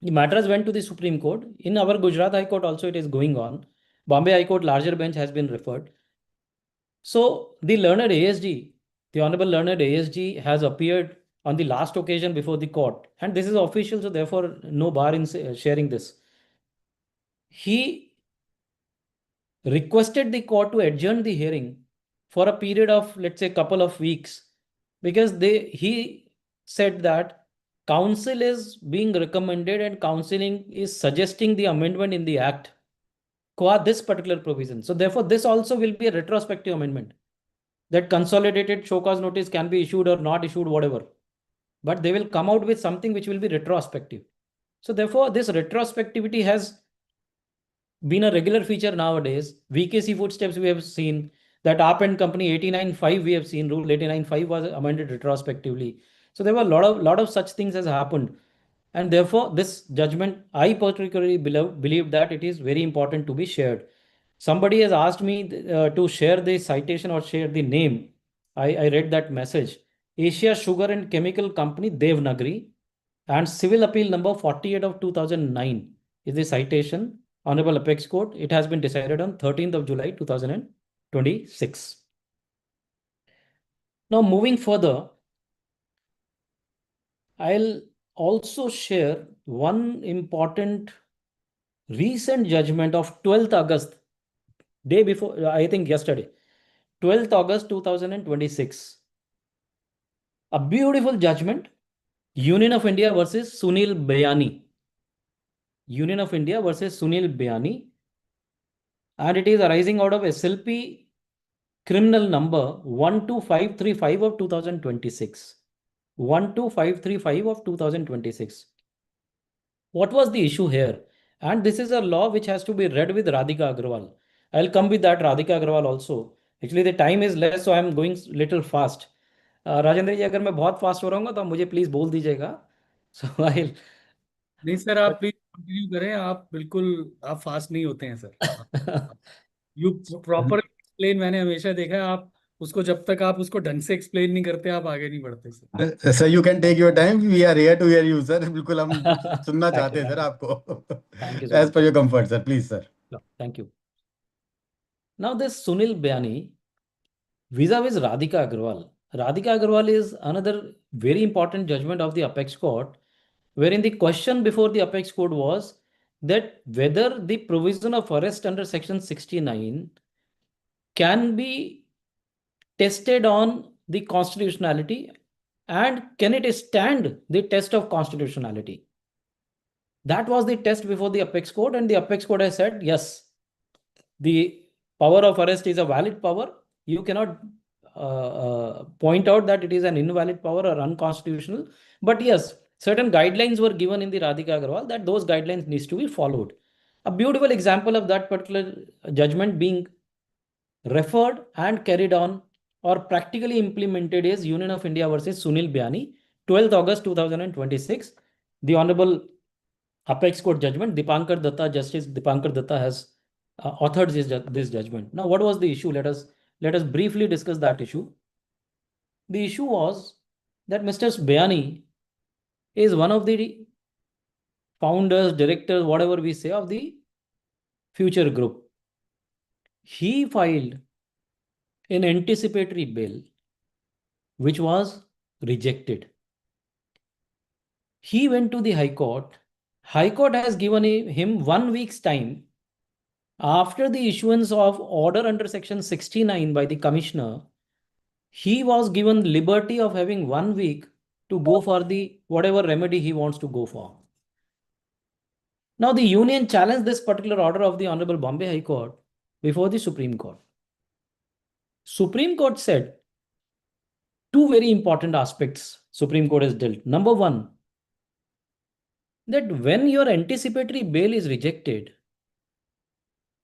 The matters went to the Supreme Court. In our Gujarat High Court also it is going on. Bombay High Court larger bench has been referred. So the learned ASG, the Honorable learned ASG has appeared on the last occasion before the court. And this is official, so therefore no bar in sharing this. He requested the court to adjourn the hearing for a period of, let's say, couple of weeks, because he said that counsel is being recommended and counseling is suggesting the amendment in the act qua this particular provision. So therefore, this also will be a retrospective amendment, that consolidated show cause notice can be issued or not issued, whatever. But they will come out with something which will be retrospective. So therefore, this retrospectivity has been a regular feature nowadays. VKC footsteps we have seen, that AAP and Company 89.5 we have seen, Rule 89.5 was amended retrospectively. So there were a lot of such things has happened. And therefore, this judgment, I particularly believe that it is very important to be shared. Somebody has asked me to share the citation or share the name. I read that message. Asia Sugar and Chemical Company, Devnagari, and Civil Appeal number 48 of 2009 is the citation. Honorable Apex Court. It has been decided on 13th of July 2026. Now, moving further, I'll also share one important recent judgment of 12th August, day before, I think yesterday, 12th August 2026. A beautiful judgment, Union of India versus Sunil Bayani. Union of India versus Sunil Bayani. And it is arising out of SLP criminal number 12535 of 2026. 12535 of 2026. What was the issue here? And this is a law which has to be read with Radhika Agrawal. I'll come with that Radhika Agrawal also. Actually, the time is less, so I'm going little fast. Rajendra जी, अगर मैं बहुत fast हो रहा हूँ तो आप मुझे please बोल दीजिएगा. सो आई. नहीं सर, आप प्लीज कंटिन्यू करें. आप बिल्कुल, आप फास्ट नहीं होते हैं सर. You proper explain. मैंने हमेशा देखा है, आप उसको जब तक आप उसको ढंग से एक्सप्लेन नहीं करते, आप आगे नहीं बढ़ते sir. Sir you can take your time, we are here to hear you sir. बिल्कुल हम सुनना थैंक यू, चाहते हैं सर थैंक यू. आपको. Thank you so as much. Per your comfort sir, please sir. Thank you. Now this Sunil Bayani vis-a-vis Radhika Agrawal. Radhika Agrawal is another very important judgment of the Apex Court, wherein the question before the Apex Court was that whether the provision of arrest under Section 69 can be tested on the constitutionality and can it stand the test of constitutionality. That was the test before the Apex Court, and the Apex Court has said yes, the power of arrest is a valid power. You cannot point out that it is an invalid power or unconstitutional. But yes, certain guidelines were given in the Radhika Agrawal that those guidelines needs to be followed. A beautiful example of that particular judgment being referred and carried on or practically implemented is Union of India versus Sunil Bayani, 12th August 2026. The Honorable Apex Court judgment, Dipankar Datta, Justice Dipankar Datta has authored this judgment. Now, what was the issue? Let us briefly discuss that issue. The issue was that Mr. Bayani is one of the founders, directors, whatever we say, of the Future Group. He filed an anticipatory bail, which was rejected. He went to the High Court. High Court has given him 1 week's time after the issuance of order under Section 69 by the Commissioner. He was given liberty of having 1 week to go for the whatever remedy he wants to go for. Now the union challenged this particular order of the Honorable Bombay High Court before the Supreme Court. Supreme Court said two very important aspects Supreme Court has dealt. Number one, that when your anticipatory bail is rejected,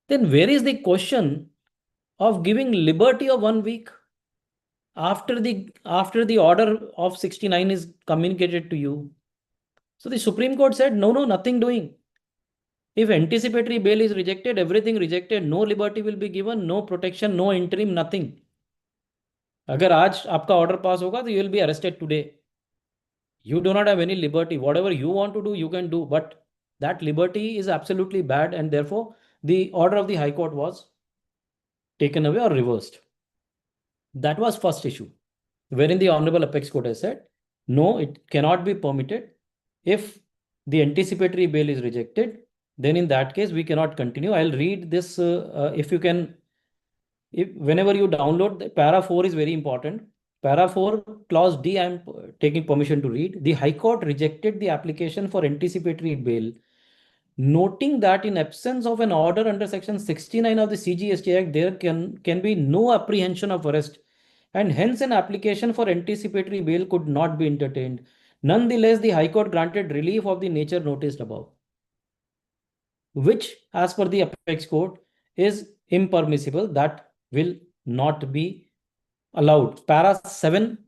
then where is the question of giving liberty of 1 week after the order of 69 is communicated to you? So the Supreme Court said, no, nothing doing. If anticipatory bail is rejected, everything rejected, no liberty will be given, no protection, no interim, nothing. अगर आज आपका order pass होगा तो you will be arrested today. You do not have any liberty. Whatever you want to do, you can do, but that liberty is absolutely bad, and therefore the order of the High Court was taken away or reversed. That was first issue, wherein the Honorable Apex Court has said, no, it cannot be permitted. If the anticipatory bail is rejected, then in that case, we cannot continue. I'll read this if you can. Whenever you download, para 4 is very important. Para 4, clause D, I am taking permission to read. The High Court rejected the application for anticipatory bail, noting that in absence of an order under Section 69 of the CGST Act, there can be no apprehension of arrest, and hence an application for anticipatory bail could not be entertained. Nonetheless, the High Court granted relief of the nature noticed above, which, as per the Apex Court, is impermissible. That will not be allowed. Para 7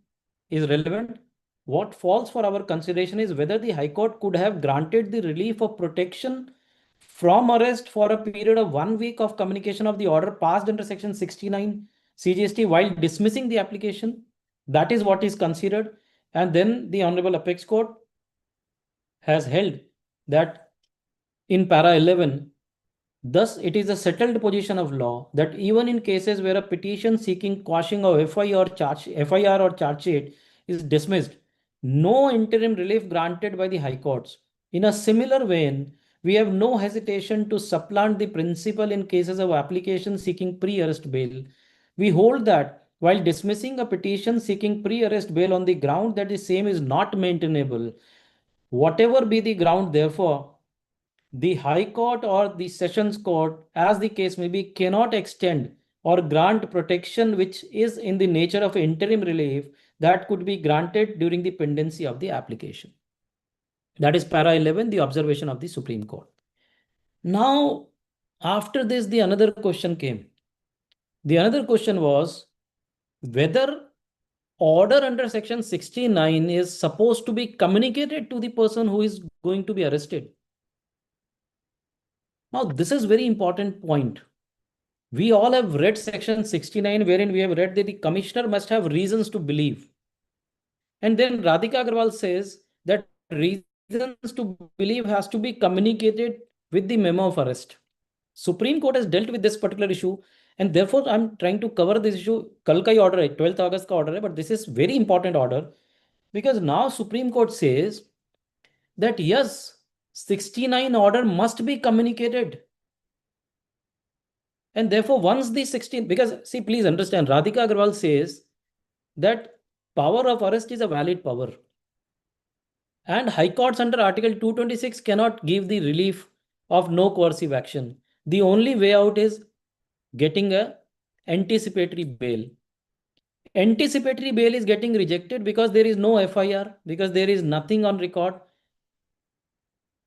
is relevant. What falls for our consideration is whether the High Court could have granted the relief of protection from arrest for a period of 1 week of communication of the order passed under Section 69 CGST while dismissing the application. That is what is considered. And then the Honorable Apex Court has held that in para 11, thus, it is a settled position of law that even in cases where a petition seeking quashing of FIR or charge sheet is dismissed, no interim relief granted by the High Courts. In a similar vein, we have no hesitation to supplant the principle in cases of application seeking pre-arrest bail. We hold that while dismissing a petition seeking pre-arrest bail on the ground that the same is not maintainable, whatever be the ground, therefore, the High Court or the Sessions Court, as the case may be, cannot extend or grant protection which is in the nature of interim relief that could be granted during the pendency of the application. That is para 11, the observation of the Supreme Court. Now, after this, the another question came. The another question was whether order under section 69 is supposed to be communicated to the person who is going to be arrested. Now, this is very important point. We all have read section 69, wherein we have read that the commissioner must have reasons to believe. And then Radhika Agrawal says that reasons to believe has to be communicated with the memo of arrest. Supreme Court has dealt with this particular issue, and therefore I'm trying to cover this issue. Kal ka hi order hai, 12th August ka order hai, but this is very important order, because now Supreme Court says that yes, 69 order must be communicated. And therefore, once the 16, because see, please understand, Radhika Agrawal says that power of arrest is a valid power. And High Courts under Article 226 cannot give the relief of no coercive action. The only way out is getting a anticipatory bail. Anticipatory bail is getting rejected because there is no FIR, because there is nothing on record.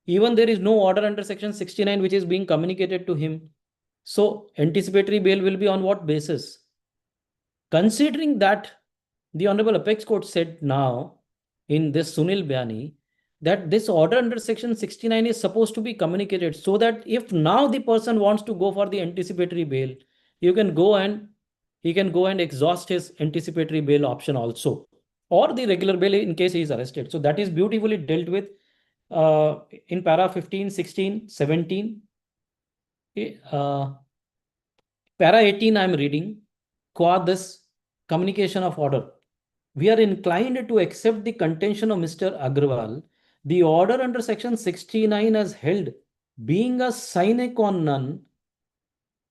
Even there is no order under section 69 which is being communicated to him. So anticipatory bail will be on what basis? Considering that the Honorable Apex Court said now in this Sunil Bayani that this order under section 69 is supposed to be communicated, so that if now the person wants to go for the anticipatory bail, he can go and exhaust his anticipatory bail option also, or the regular bail in case he is arrested. So that is beautifully dealt with in para 15, 16, 17. Para 18 I am reading, qua this communication of order. We are inclined to accept the contention of Mr. Agrawal. The order under section 69 as held, being a sine qua non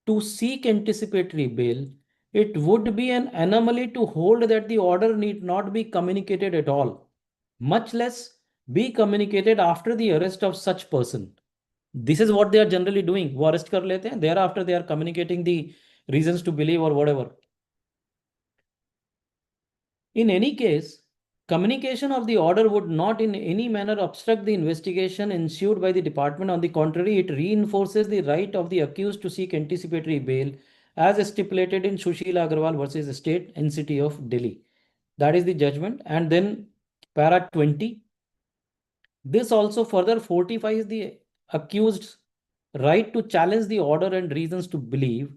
to seek anticipatory bail, it would be an anomaly to hold that the order need not be communicated at all, much less be communicated after the arrest of such person. This is what they are generally doing. वो arrest कर लेते हैं, thereafter they are communicating the reasons to believe or whatever. In any case, communication of the order would not in any manner obstruct the investigation ensued by the department. On the contrary, it reinforces the right of the accused to seek anticipatory bail as stipulated in Sushila Agrawal versus State and City of Delhi. That is the judgment. And then para 20. This also further fortifies the accused's right to challenge the order and reasons to believe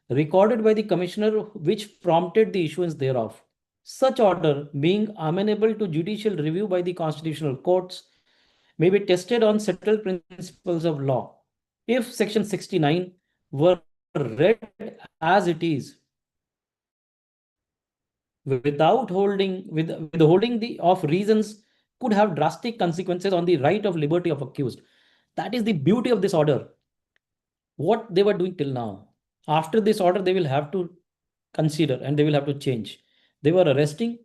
recorded by the commissioner which prompted the issuance thereof. Such order, being amenable to judicial review by the constitutional courts, may be tested on settled principles of law. If section 69 were read as it is, without holding of reasons, could have drastic consequences on the right of liberty of accused. That is the beauty of this order. What they were doing till now. After this order, they will have to consider and they will have to change. They were arresting,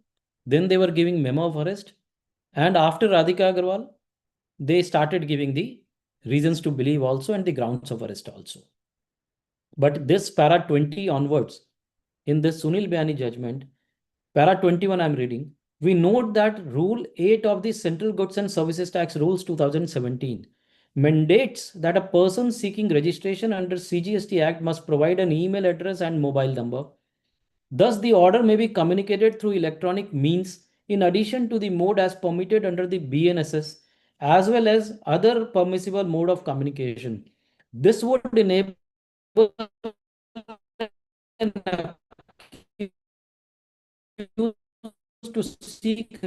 then they were giving memo of arrest, and after Radhika Agrawal, they started giving the reasons to believe also and the grounds of arrest also. But this para 20 onwards, in this Sunil Bayani judgment, para 21 I'm reading, we note that Rule 8 of the Central Goods and Services Tax Rules 2017 mandates that a person seeking registration under CGST Act must provide an email address and mobile number. Thus, the order may be communicated through electronic means in addition to the mode as permitted under the BNSS, as well as other permissible mode of communication. This would enable to seek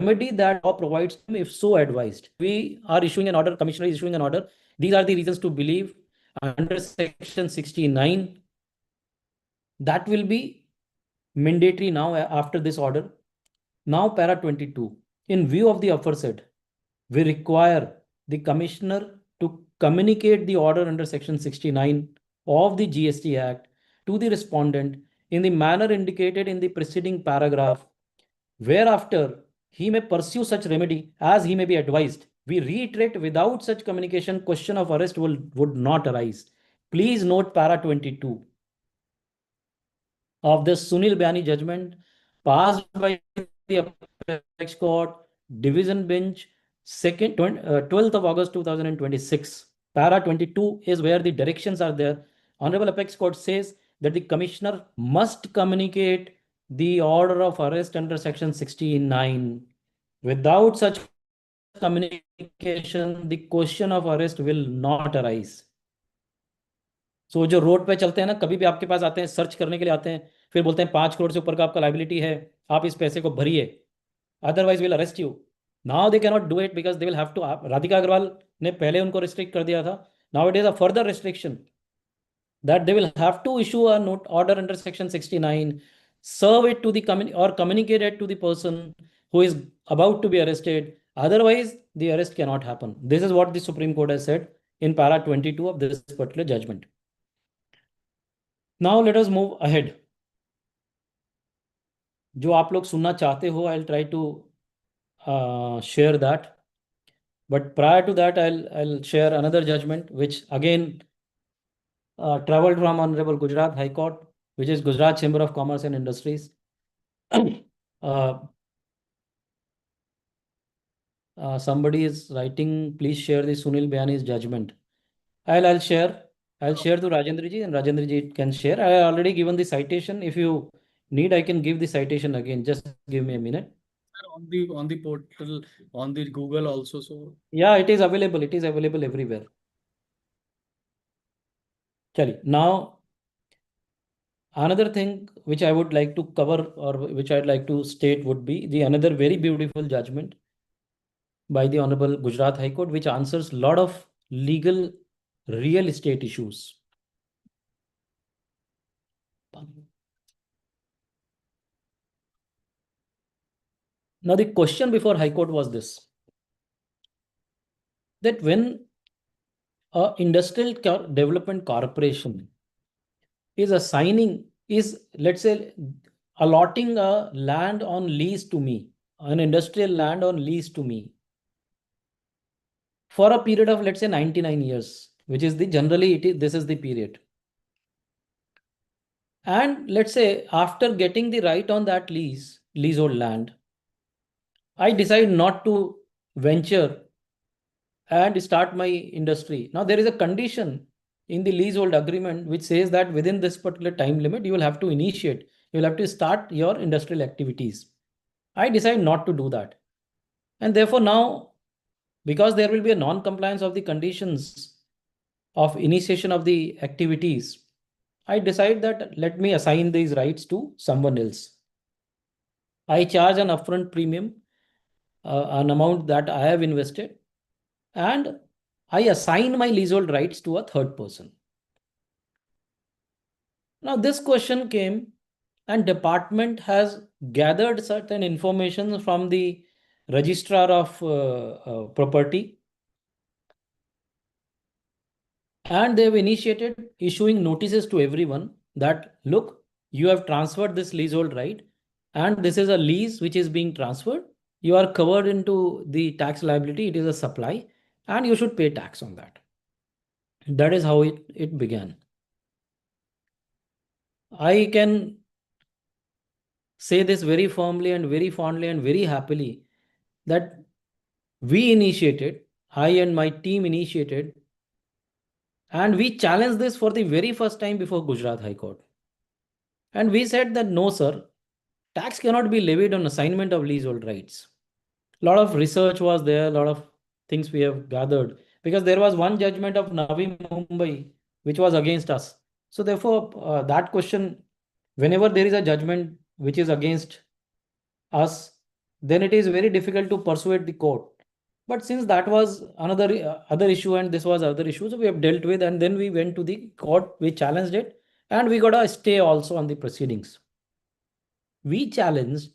remedy that law provides if so advised. We are issuing an order, commissioner is issuing an order. These are the reasons to believe under section 69. That will be mandatory now after this order. Now para 22. In view of the aforesaid, we require the commissioner to communicate the order under section 69 of the GST Act to the respondent in the manner indicated in the preceding paragraph, whereafter he may pursue such remedy as he may be advised. We reiterate, without such communication, question of arrest would not arise. Please note para 22 of the Sunil Bayani judgment passed by the Apex Court, Division Bench, 12th of August 2026. Para 22 is where the directions are there. Honorable Apex Court says that the commissioner must communicate the order of arrest under section 69. Without such communication, the question of arrest will not arise. सो जो road पे चलते हैं ना, कभी भी आपके पास आते हैं, सर्च करने के लिए आते हैं, फिर बोलते हैं 5 करोड़ से ऊपर का आपका लाइबिलिटी है, आप इस पैसे को भरिए, otherwise will arrest you. Now they cannot do it because they will have to. Radhika Agarwal ने पहले उनको रिस्ट्रिक्ट कर दिया था. Now it is a further restriction that they will have to issue a note order under section 69, serve it to the or communicate it to the person who is about to be arrested. Otherwise, the arrest cannot happen. This is what the Supreme Court has said in para 22 of this particular judgment. Now let us move ahead. जो आप लोग सुनना चाहते हो, I'll try to share that. But prior to that, I'll share another judgment, which again traveled from Honorable Gujarat High Court, which is Gujarat Chamber of Commerce and Industries. Somebody is writing, please share the Sunil Bayani's judgment. I'll share to Rajender ji, and Rajender ji can share. I have already given the citation. If you need, I can give the citation again. Just give me a minute. On the portal, on the Google also. So yeah, it is available. It is available everywhere. Chali. Now, another thing which I would like to cover, or which I'd like to state, would be the another very beautiful judgment by the Honorable Gujarat High Court, which answers a lot of legal real estate issues. Now, the question before High Court was this, that when a industrial development corporation is assigning, let's say, allotting a land on lease to me, an industrial land on lease to me, for a period of, let's say, 99 years, which is this is the period. And let's say after getting the right on that leasehold land, I decide not to venture and start my industry. Now, there is a condition in the leasehold agreement which says that within this particular time limit, you will have to initiate, you will have to start your industrial activities. I decide not to do that. And therefore now, because there will be a non-compliance of the conditions of initiation of the activities, I decide that let me assign these rights to someone else. I charge an upfront premium, an amount that I have invested, and I assign my leasehold rights to a third person. Now, this question came, and department has gathered certain information from the registrar of property, and they have initiated issuing notices to everyone that, look, you have transferred this leasehold right, and this is a lease which is being transferred. You are covered into the tax liability. It is a supply, and you should pay tax on that. That is how it began. I can say this very firmly and very fondly and very happily that we initiated, I and my team initiated, and we challenged this for the very first time before Gujarat High Court. And we said that no, sir, tax cannot be levied on assignment of leasehold rights. A lot of research was there, a lot of things we have gathered, because there was one judgment of Navi Mumbai which was against us. So therefore, that question, whenever there is a judgment which is against us, then it is very difficult to persuade the court. But since that was another other issue and this was other issue, so we have dealt with, and then we went to the court, we challenged it, and we got a stay also on the proceedings. We challenged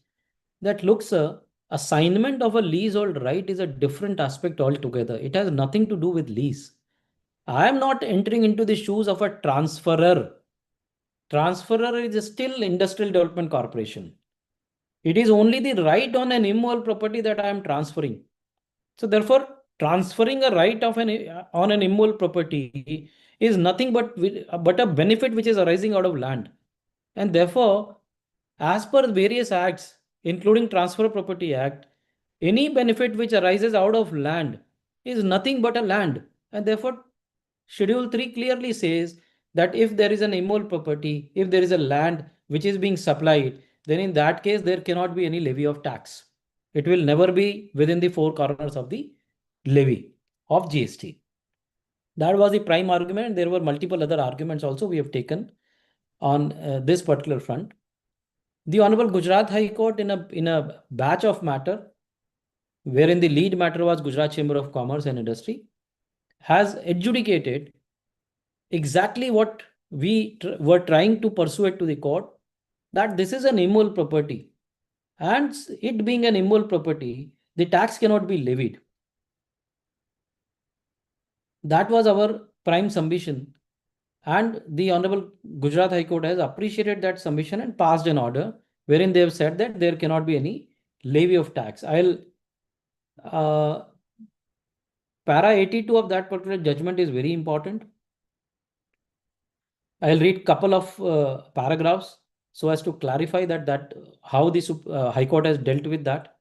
that, look, sir, assignment of a leasehold right is a different aspect altogether. It has nothing to do with lease. I am not entering into the shoes of a transferor. Transferor is still Industrial Development Corporation. It is only the right on an immovable property that I am transferring. So therefore, transferring a right of on an immovable property is nothing but a benefit which is arising out of land. And therefore, as per various acts, including Transfer Property Act, any benefit which arises out of land is nothing but a land. And therefore, Schedule 3 clearly says that if there is an immovable property, if there is a land which is being supplied, then in that case, there cannot be any levy of tax. It will never be within the four corners of the levy of GST. That was the prime argument. There were multiple other arguments also we have taken on this particular front. The Honorable Gujarat High Court in a batch of matter, wherein the lead matter was Gujarat Chamber of Commerce and Industry, has adjudicated exactly what we were trying to persuade to the court, that this is an immovable property, and it being an immovable property, the tax cannot be levied. That was our prime submission, and the Honorable Gujarat High Court has appreciated that submission and passed an order wherein they have said that there cannot be any levy of tax. I'll para 82 of that particular judgment is very important. I'll read couple of paragraphs so as to clarify that how the High Court has dealt with that,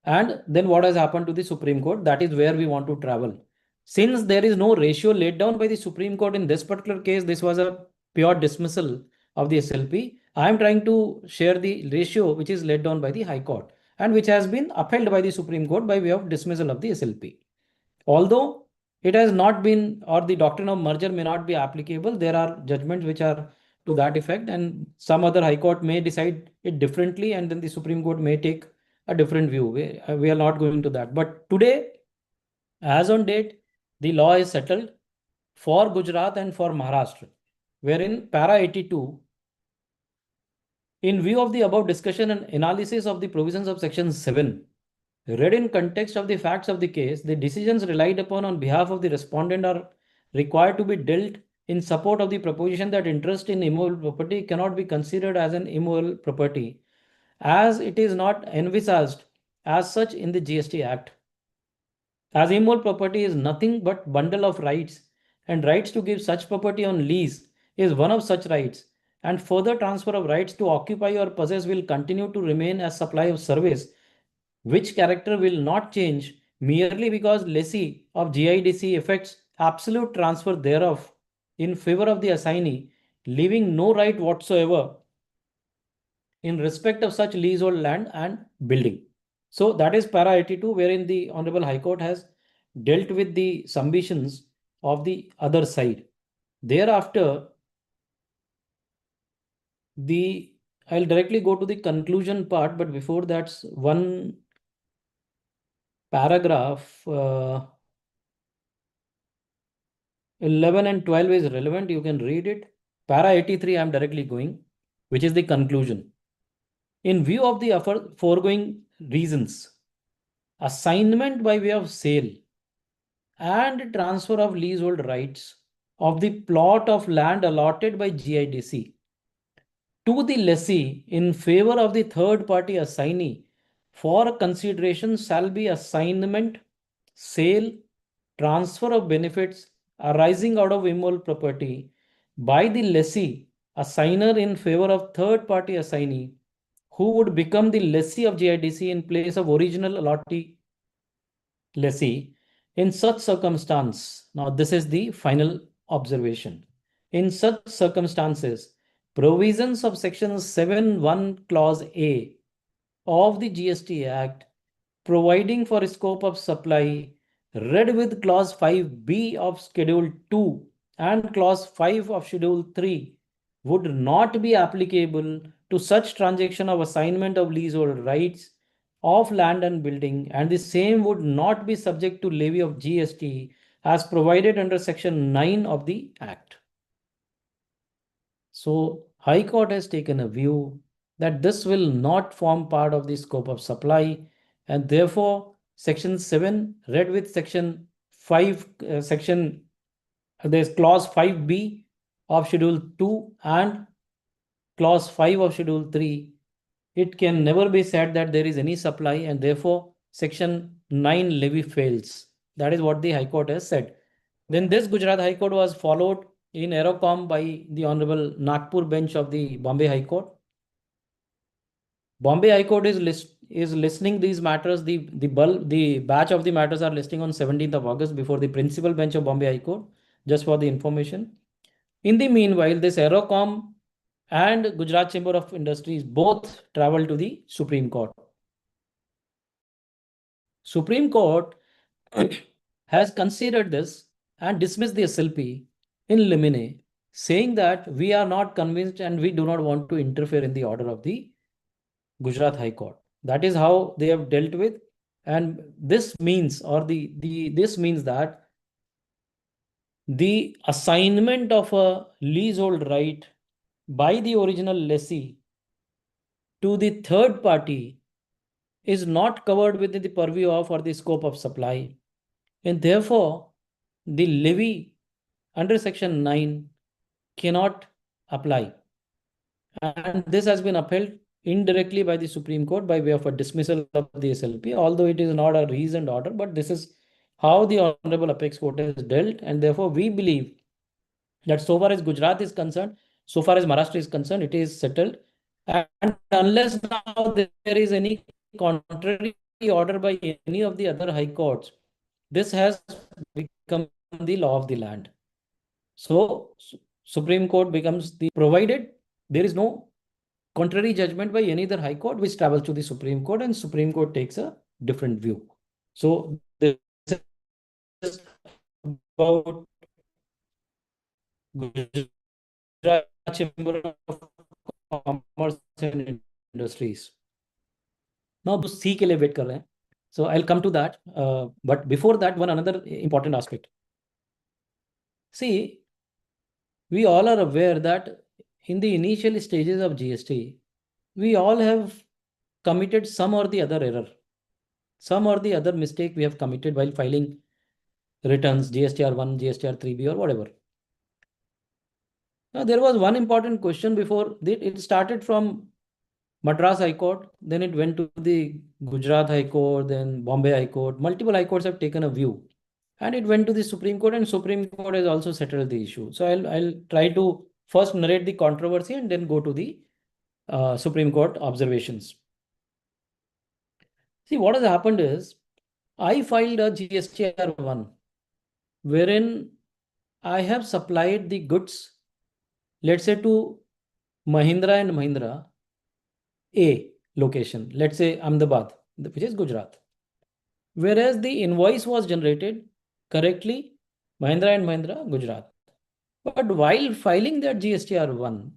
and then what has happened to the Supreme Court. That is where we want to travel. Since there is no ratio laid down by the Supreme Court in this particular case, this was a pure dismissal of the SLP. I am trying to share the ratio which is laid down by the High Court and which has been upheld by the Supreme Court by way of dismissal of the SLP. Although it has not been, or the doctrine of merger may not be applicable, there are judgments which are to that effect, and some other High Court may decide it differently, and then the Supreme Court may take a different view. We are not going to that. But today, as on date, the law is settled for Gujarat and for Maharashtra, wherein para 82, in view of the above discussion and analysis of the provisions of section 7, read in context of the facts of the case, the decisions relied upon on behalf of the respondent are required to be dealt in support of the proposition that interest in immovable property cannot be considered as an immovable property, as it is not envisaged as such in the GST Act. As immovable property is nothing but bundle of rights, and rights to give such property on lease is one of such rights, and further transfer of rights to occupy or possess will continue to remain as supply of service, which character will not change merely because lessee of GIDC effects absolute transfer thereof in favor of the assignee, leaving no right whatsoever in respect of such leasehold land and building. So that is para 82, wherein the Honorable High Court has dealt with the submissions of the other side. Thereafter, I'll directly go to the conclusion part, but before that's one paragraph 11 and 12 is relevant. You can read it. Para 83, I'm directly going, which is the conclusion. In view of the foregoing reasons, assignment by way of sale and transfer of leasehold rights of the plot of land allotted by GIDC to the lessee in favor of the third party assignee for consideration shall be assignment, sale, transfer of benefits arising out of immovable property by the lessee, assigner in favor of third party assignee, who would become the lessee of GIDC in place of original allottee lessee in such circumstance. Now, this is the final observation. In such circumstances, provisions of section 7(1) clause A of the GST Act, providing for scope of supply, read with clause 5B of schedule 2 and clause 5 of schedule 3, would not be applicable to such transaction of assignment of leasehold rights of land and building, and the same would not be subject to levy of GST as provided under section 9 of the Act. So High Court has taken a view that this will not form part of the scope of supply, and therefore section 7 read with section 5, there's clause 5B of schedule 2 and clause 5 of schedule 3, it can never be said that there is any supply, and therefore section 9 levy fails. That is what the High Court has said. Then this Gujarat High Court was followed in Aerocom by the Honorable Nagpur bench of the Bombay High Court. Bombay High Court is listening these matters. The batch of the matters are listing on 17th of August before the principal bench of Bombay High Court, just for the information. In the meanwhile, this Aerocom and Gujarat Chamber of Industries both traveled to the Supreme Court. Supreme Court has considered this and dismissed the SLP in limine, saying that we are not convinced and we do not want to interfere in the order of the Gujarat High Court. That is how they have dealt with, and this means, or this means that the assignment of a leasehold right by the original lessee to the third party is not covered within the purview of or the scope of supply, and therefore the levy under section 9 cannot apply. And this has been upheld indirectly by the Supreme Court by way of a dismissal of the SLP, although it is not a reasoned order, but this is how the Honorable Apex Court has dealt, and therefore we believe that so far as Gujarat is concerned, so far as Maharashtra is concerned, it is settled. And unless now there is any contrary order by any of the other high courts, this has become the law of the land. So Supreme Court becomes the, provided there is no contrary judgment by any other high court which travels to the Supreme Court, and Supreme Court takes a different view. So this is about Gujarat Chamber of Commerce and Industries. Now to C के लिए wait कर रहे हैं. So I'll come to that. But before that, one another important aspect. See, we all are aware that in the initial stages of GST, we all have committed some or the other error, some or the other mistake we have committed while filing returns, GSTR1, GSTR3B or whatever. Now, there was one important question before. It started from Madras High Court, then it went to the Gujarat High Court, then Bombay High Court. Multiple High Courts have taken a view. And it went to the Supreme Court, and Supreme Court has also settled the issue. So I'll try to first narrate the controversy and then go to the Supreme Court observations. See, what has happened is, I filed a GSTR1 wherein I have supplied the goods, let's say to Mahindra and Mahindra A location, let's say Ahmedabad, which is Gujarat. Whereas the invoice was generated correctly, Mahindra and Mahindra, Gujarat. But while filing that GSTR1,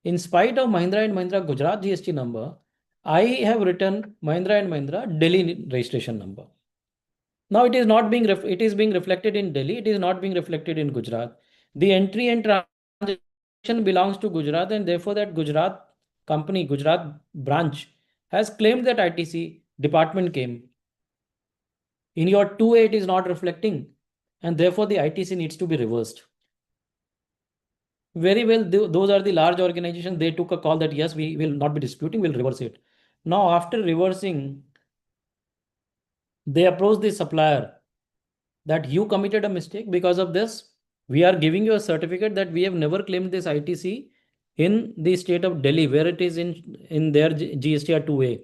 in spite of Mahindra and Mahindra Gujarat GST number, I have written Mahindra and Mahindra Delhi registration number. Now it is not being it is being reflected in Delhi. It is not being reflected in Gujarat. The entry and transaction belongs to Gujarat, and therefore that Gujarat company, Gujarat branch, has claimed that ITC department came. In your 2A, it is not reflecting, and therefore the ITC needs to be reversed. Very well, those are the large organizations. They took a call that yes, we will not be disputing, we'll reverse it. Now, after reversing, they approached the supplier that you committed a mistake. Because of this, we are giving you a certificate that we have never claimed this ITC in the state of Delhi, where it is in their GSTR 2A.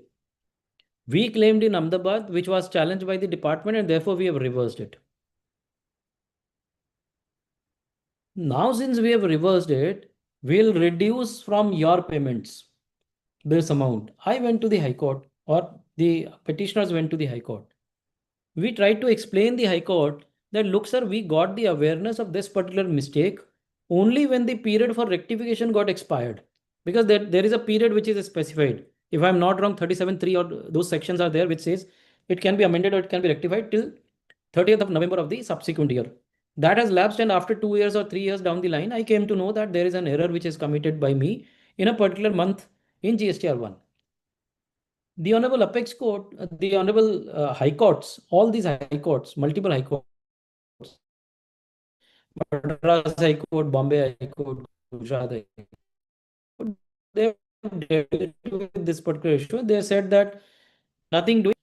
We claimed in Ahmedabad, which was challenged by the department, and therefore we have reversed it. Now, since we have reversed it, we'll reduce from your payments this amount. I went to the High Court, or the petitioners went to the High Court. We tried to explain the High Court that, look, sir, we got the awareness of this particular mistake only when the period for rectification got expired. Because there is a period which is specified. If I'm not wrong, 37.3 or those sections are there which says it can be amended or it can be rectified till 30th of November of the subsequent year. That has lapsed, and after 2 years or 3 years down the line, I came to know that there is an error which is committed by me in a particular month in GSTR1. The Honorable Apex Court, the Honorable High Courts, all these High Courts, multiple High Courts, Madras High Court, Bombay High Court, Gujarat High Court, they have dealt with this particular issue. They said that nothing doing.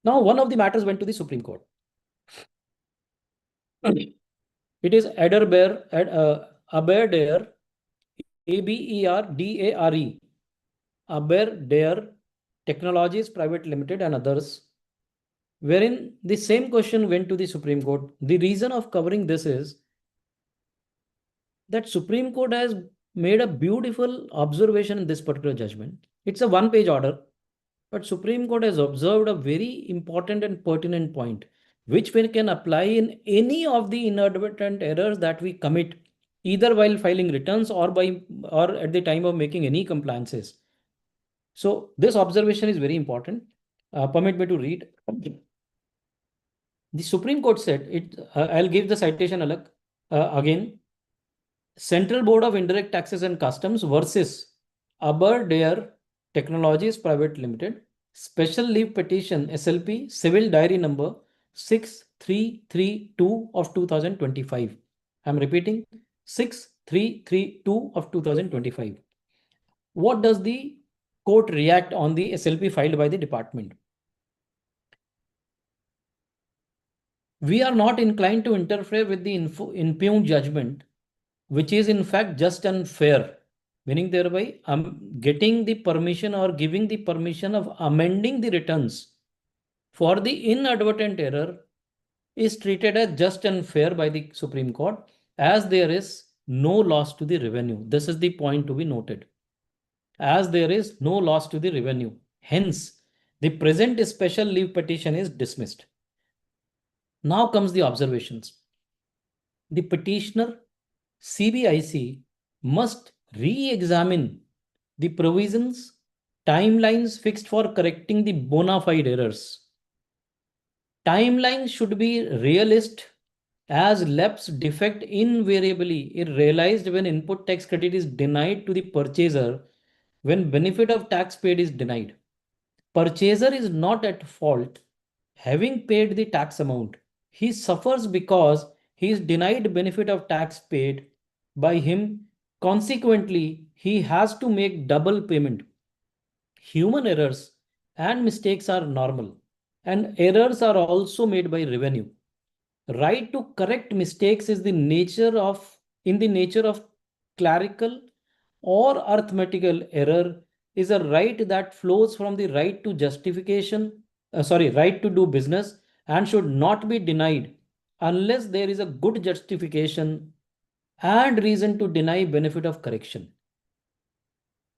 Now, one of the matters went to the Supreme Court. It is Aberdare, Aberdare, Aberdare, Aberdare Technologies Private Limited and others, wherein the same question went to the Supreme Court. The reason of covering this is that Supreme Court has made a beautiful observation in this particular judgment. It's a one-page order, but Supreme Court has observed a very important and pertinent point, which we can apply in any of the inadvertent errors that we commit, either while filing returns or at the time of making any compliances. So this observation is very important. Permit me to read. The Supreme Court said it. I'll give the citation again. Central Board of Indirect Taxes and Customs versus Aberdare Technologies Private Limited, Special Leave Petition SLP Civil Diary number 6332 of 2025. I'm repeating, 6332 of 2025. What does the court react on the SLP filed by the department? We are not inclined to interfere with the impugned judgment, which is in fact just and fair, meaning thereby getting the permission or giving the permission of amending the returns for the inadvertent error is treated as just and fair by the Supreme Court, as there is no loss to the revenue. This is the point to be noted. As there is no loss to the revenue. Hence, the present special leave petition is dismissed. Now comes the observations. The petitioner CBIC must re-examine the provisions, timelines fixed for correcting the bona fide errors. Timelines should be realist, as lapse defect invariably is realized when input tax credit is denied to the purchaser, when benefit of tax paid is denied. Purchaser is not at fault having paid the tax amount. He suffers because he is denied benefit of tax paid by him. Consequently, he has to make double payment. Human errors and mistakes are normal, and errors are also made by revenue. Right to correct mistakes is in the nature of clerical or arithmetical error, is a right that flows from the right to right to do business, and should not be denied unless there is a good justification and reason to deny benefit of correction.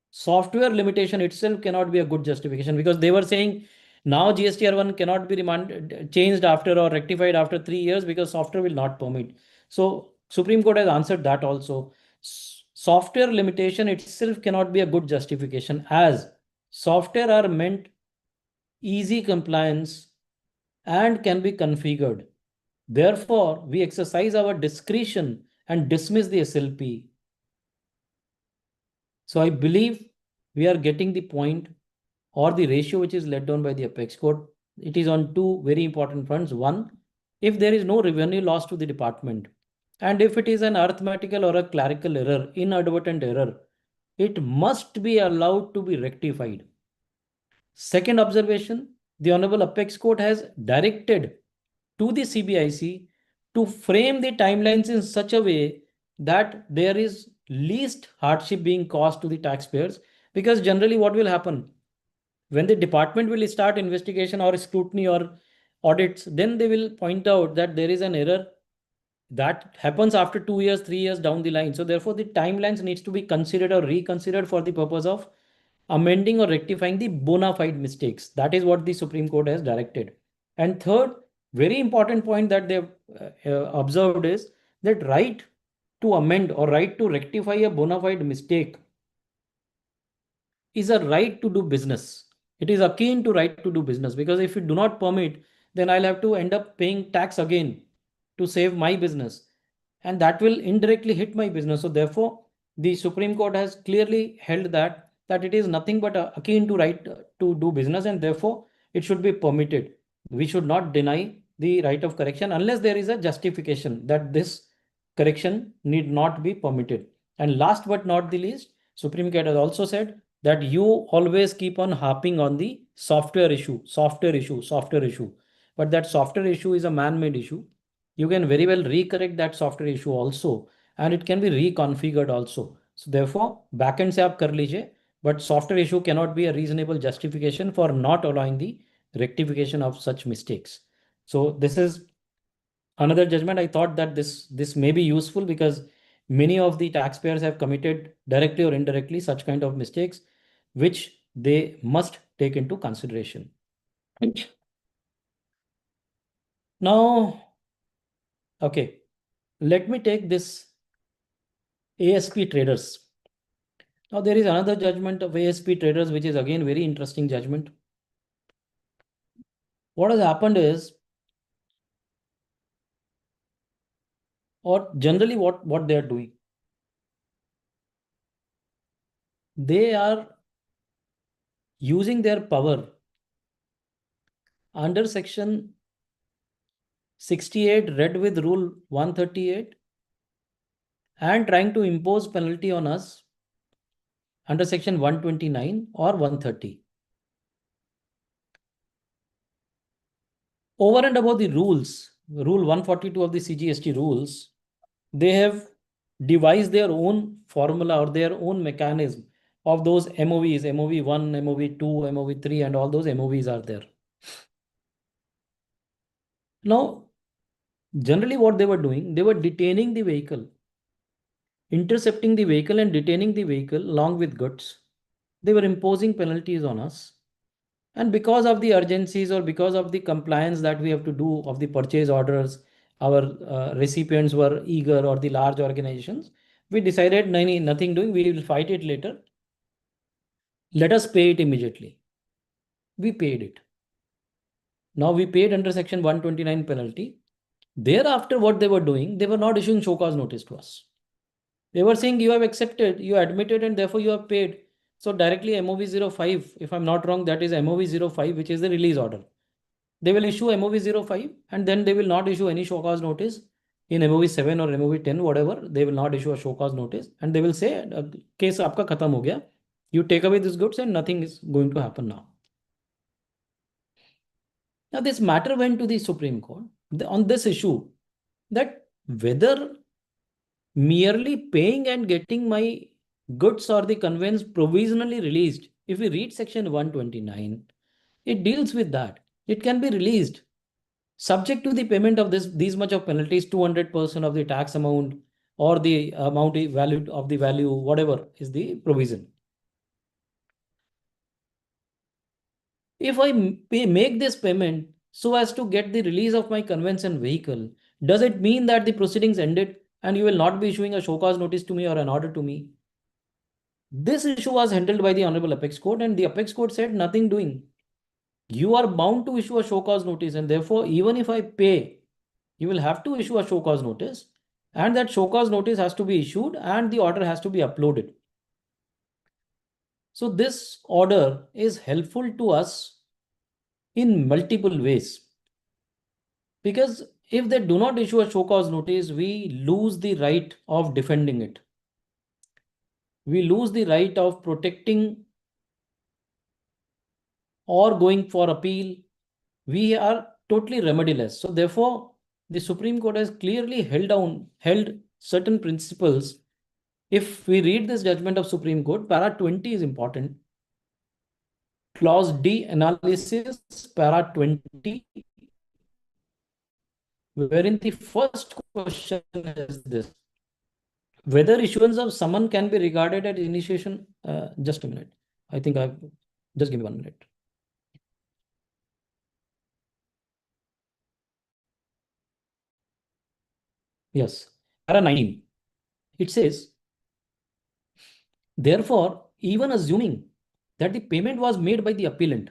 Software limitation itself cannot be a good justification, because they were saying now GSTR1 cannot be changed after or rectified after 3 years because software will not permit. So Supreme Court has answered that also. Software limitation itself cannot be a good justification, as software are meant easy compliance and can be configured. Therefore, we exercise our discretion and dismiss the SLP. So I believe we are getting the point, or the ratio which is laid down by the apex court. It is on two very important fronts. One, if there is no revenue loss to the department, and if it is an arithmetical or a clerical error, inadvertent error, it must be allowed to be rectified. Second observation, the Honorable Apex Court has directed to the CBIC to frame the timelines in such a way that there is least hardship being caused to the taxpayers. Because generally what will happen, when the department will start investigation or scrutiny or audits, then they will point out that there is an error that happens after 2 years, 3 years down the line. So therefore the timelines needs to be considered or reconsidered for the purpose of amending or rectifying the bona fide mistakes. That is what the Supreme Court has directed. And third, very important point that they've observed is that right to amend or right to rectify a bona fide mistake is a right to do business. It is akin to right to do business, because if you do not permit, then I'll have to end up paying tax again to save my business, and that will indirectly hit my business. So therefore, the Supreme Court has clearly held that it is nothing but akin to right to do business, and therefore it should be permitted. We should not deny the right of correction unless there is a justification that this correction need not be permitted. And last but not the least, Supreme Court has also said that you always keep on harping on the software issue. But that software issue is a man-made issue. You can very well recorrect that software issue also, and it can be reconfigured also. So therefore, backend se aap kar lijiye, but software issue cannot be a reasonable justification for not allowing the rectification of such mistakes. So this is another judgment. I thought that this may be useful, because many of the taxpayers have committed directly or indirectly such kind of mistakes, which they must take into consideration. Now, okay, let me take this ASP traders. Now, there is another judgment of ASP traders, which is again very interesting judgment. What has happened is, or generally what they are doing, they are using their power under section 68 read with rule 138 and trying to impose penalty on us under section 129 or 130. Over and above the rules, rule 142 of the CGST rules, they have devised their own formula or their own mechanism of those MOVs, MOV1, MOV2, MOV3, and all those MOVs are there. Now, generally what they were doing, they were detaining the vehicle, intercepting the vehicle and detaining the vehicle along with goods. They were imposing penalties on us. And because of the urgencies or because of the compliance that we have to do of the purchase orders, our recipients were eager, or the large organizations, we decided nothing doing, we will fight it later. Let us pay it immediately. We paid it. Now we paid under section 129 penalty. Thereafter, what they were doing, they were not issuing show cause notice to us. They were saying you have accepted, you admitted, and therefore you have paid. So directly MOV05, if I'm not wrong, that is MOV05, which is the release order. They will issue MOV05 and then they will not issue any show cause notice in MOV7 or MOV10, whatever. They will not issue a show cause notice and they will say, case aapka khatam ho gaya. You take away these goods and nothing is going to happen now. Now this matter went to the Supreme Court on this issue, that whether merely paying and getting my goods or the conveyance provisionally released, if we read section 129, it deals with that. It can be released subject to the payment of these much of penalties, 200% of the tax amount or the amount valued of the value, whatever is the provision. If I make this payment so as to get the release of my conveyance and vehicle, does it mean that the proceedings ended and you will not be issuing a show cause notice to me or an order to me? This issue was handled by the Honorable Apex Court, and the Apex Court said nothing doing. You are bound to issue a show cause notice, and therefore, even if I pay, you will have to issue a show cause notice, and that show cause notice has to be issued and the order has to be uploaded. So this order is helpful to us in multiple ways, because if they do not issue a show cause notice, we lose the right of defending it. We lose the right of protecting or going for appeal. We are totally remediless. So therefore, the Supreme Court has clearly held certain principles. If we read this judgment of Supreme Court, para 20 is important. Clause D analysis, para 20, wherein the first question is this: whether issuance of summon can be regarded as initiation. Just a minute. I think just give me 1 minute. Yes, para 19. It says, therefore, even assuming that the payment was made by the appellant,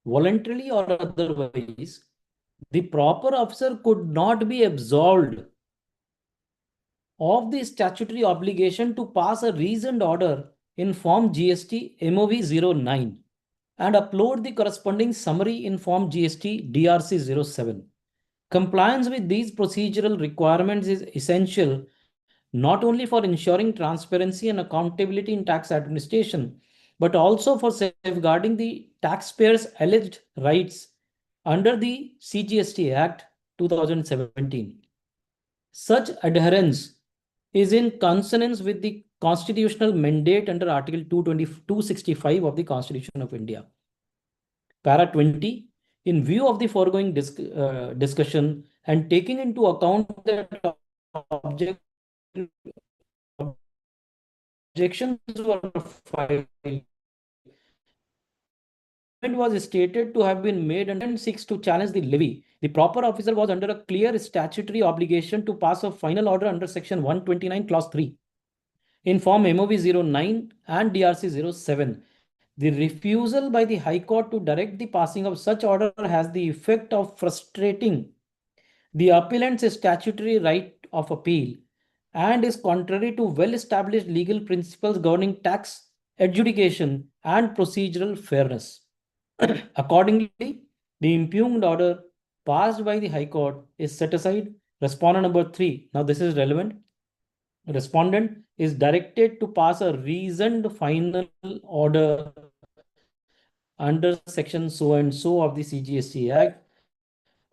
voluntarily or otherwise, the proper officer could not be absolved of the statutory obligation to pass a reasoned order in Form GST MOV09 and upload the corresponding summary in Form GST DRC07. Compliance with these procedural requirements is essential not only for ensuring transparency and accountability in tax administration, but also for safeguarding the taxpayers' alleged rights under the CGST Act 2017. Such adherence is in consonance with the constitutional mandate under Article 265 of the Constitution of India. Para 20, in view of the foregoing discussion and taking into account that object objections were filed, was stated to have been made and seeks to challenge the levy, the proper officer was under a clear statutory obligation to pass a final order under section 129 clause 3 in form MOV 09 and DRC 07. The refusal by the High Court to direct the passing of such order has the effect of frustrating the appellant's statutory right of appeal and is contrary to well-established legal principles governing tax adjudication and procedural fairness. Accordingly, the impugned order passed by the High Court is set aside. Respondent number 3. Now this is relevant. Respondent is directed to pass a reasoned final order under section so and so of the CGST Act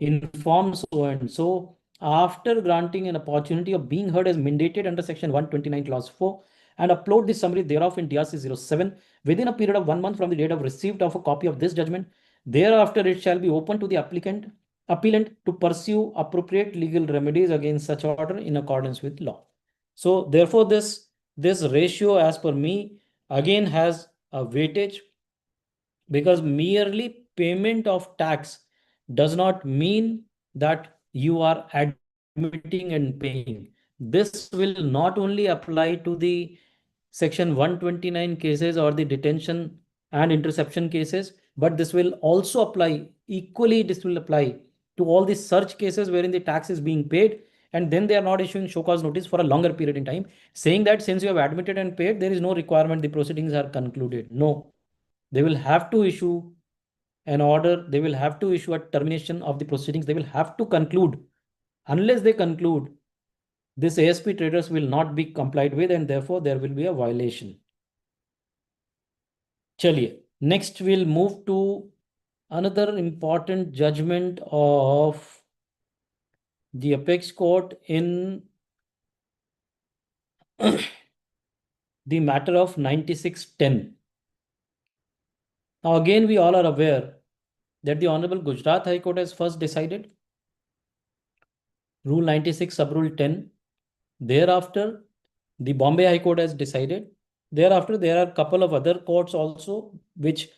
in form so and so after granting an opportunity of being heard as mandated under section 129 clause 4 and upload the summary thereof in DRC 07 within a period of 1 month from the date of receipt of a copy of this judgment. Thereafter, it shall be open to the appellant to pursue appropriate legal remedies against such order in accordance with law. So therefore, this ratio, as per me, again has a weightage, because merely payment of tax does not mean that you are admitting and paying. This will not only apply to the section 129 cases or the detention and interception cases, but this will also apply, equally this will apply to all the search cases wherein the tax is being paid and then they are not issuing show cause notice for a longer period in time, saying that since you have admitted and paid, there is no requirement, the proceedings are concluded. No, they will have to issue an order, they will have to issue a termination of the proceedings, they will have to conclude. Unless they conclude, this ASP traders will not be complied with and therefore there will be a violation. Chaliye, next we'll move to another important judgment of the apex court in the matter of 9610. Now again, we all are aware that the Honorable Gujarat High Court has first decided Rule 96 sub Rule 10. Thereafter, the Bombay High Court has decided. Thereafter, there are a couple of other courts also, which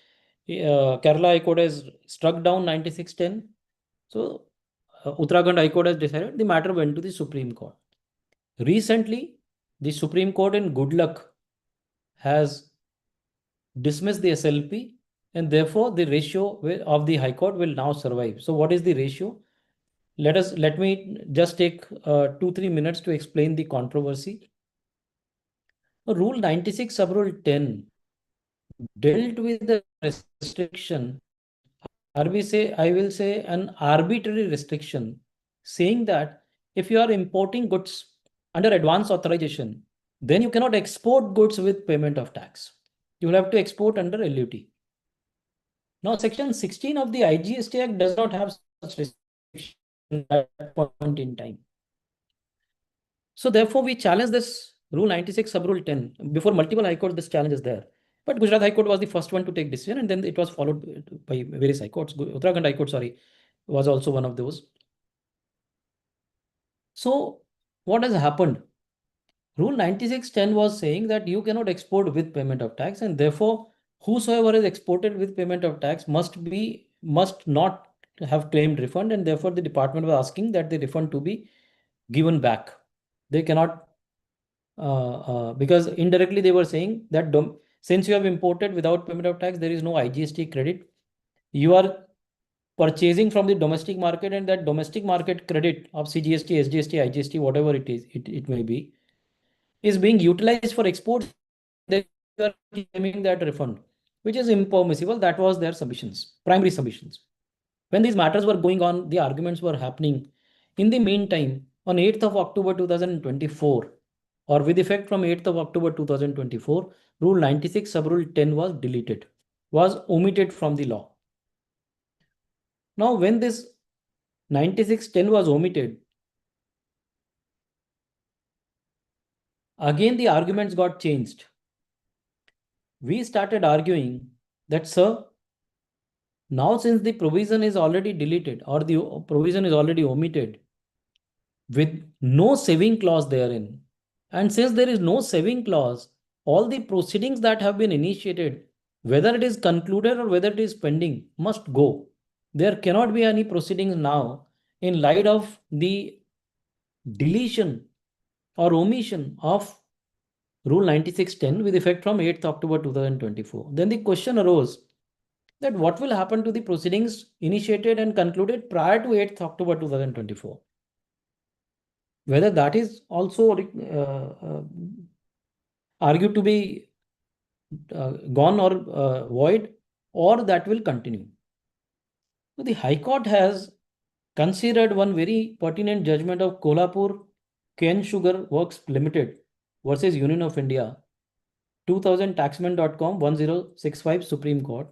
Kerala High Court has struck down 9610. So Uttarakhand High Court has decided. The matter went to the Supreme Court. Recently, the Supreme Court in good luck has dismissed the SLP, and therefore the ratio of the High Court will now survive. So what is the ratio? Let me just take 2-3 minutes to explain the controversy. Rule 96 sub Rule 10 dealt with the restriction, or I will say an arbitrary restriction, saying that if you are importing goods under advance authorization, then you cannot export goods with payment of tax. You will have to export under LUT. Now, section 16 of the IGST Act does not have such restriction at that point in time. So therefore, we challenge this Rule 96 sub Rule 10. Before multiple High Courts, this challenge is there. But Gujarat High Court was the first one to take decision, and then it was followed by various High Courts. Uttarakhand High Court, sorry, was also one of those. So what has happened? Rule 9610 was saying that you cannot export with payment of tax, and therefore whosoever is exported with payment of tax must not have claimed refund, and therefore the department was asking that the refund to be given back. They cannot, because indirectly they were saying that since you have imported without payment of tax, there is no IGST credit. You are purchasing from the domestic market, and that domestic market credit of CGST, SGST, IGST, whatever it is, it may be, is being utilized for export. They are claiming that refund, which is impermissible. That was their submissions, primary submissions. When these matters were going on, the arguments were happening. In the meantime, on 8th of October 2024, or with effect from 8th of October 2024, Rule 96 sub Rule 10 was deleted, was omitted from the law. Now, when this 9610 was omitted, again the arguments got changed. We started arguing that, sir, now since the provision is already deleted or the provision is already omitted with no saving clause therein, and since there is no saving clause, all the proceedings that have been initiated, whether it is concluded or whether it is pending, must go. There cannot be any proceedings now in light of the deletion or omission of Rule 9610 with effect from 8th October 2024. Then the question arose that what will happen to the proceedings initiated and concluded prior to 8th October 2024? Whether that is also argued to be gone or void, or that will continue. So the High Court has considered one very pertinent judgment of Kolhapur Cane Sugar Works Limited versus Union of India, 2000 taxman.com 1065 Supreme Court.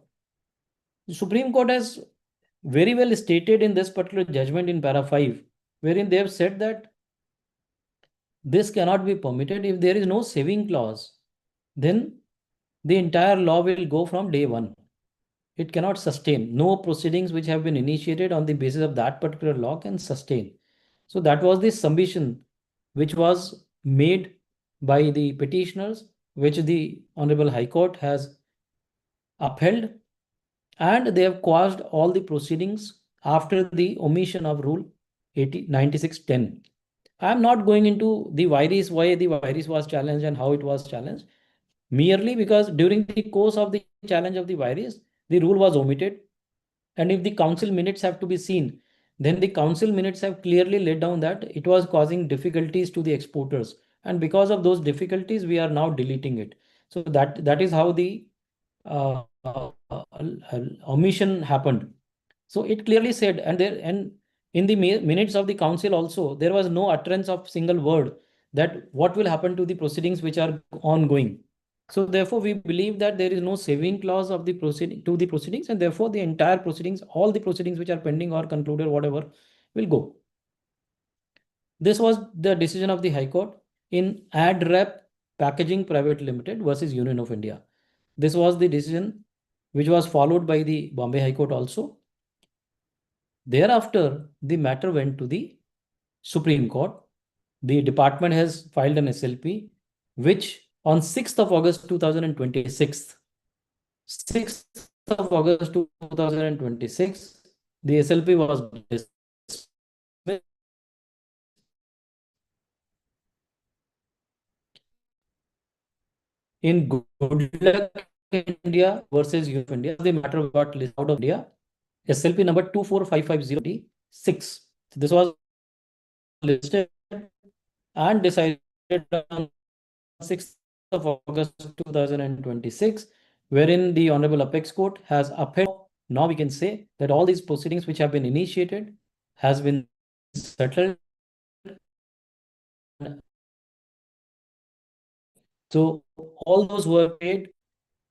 The Supreme Court has very well stated in this particular judgment in para 5, wherein they have said that this cannot be permitted. If there is no saving clause, then the entire law will go from day one. It cannot sustain. No proceedings which have been initiated on the basis of that particular law can sustain. So that was the submission which was made by the petitioners, which the Honorable High Court has upheld, and they have quashed all the proceedings after the omission of Rule 9610. I am not going into the virus, why the virus was challenged and how it was challenged, merely because during the course of the challenge of the virus, the rule was omitted. And if the council minutes have to be seen, then the council minutes have clearly laid down that it was causing difficulties to the exporters. And because of those difficulties, we are now deleting it. So that is how the omission happened. So it clearly said, and in the minutes of the council also, there was no utterance of single word that what will happen to the proceedings which are ongoing. So therefore, we believe that there is no saving clause of the proceedings, and therefore the entire proceedings, all the proceedings which are pending or concluded, whatever, will go. This was the decision of the High Court in AdRep Packaging Private Limited versus Union of India. This was the decision which was followed by the Bombay High Court also. Thereafter, the matter went to the Supreme Court. The department has filed an SLP, which on 6th of August 2026, 6th of August 2026, the SLP was dismissed. In Good Luck India versus Union of India, the matter got listed out of India. SLP number 24550-6. So this was listed and decided on 6th of August 2026, wherein the Honorable Apex Court has upheld. Now we can say that all these proceedings which have been initiated has been settled. So all those who have paid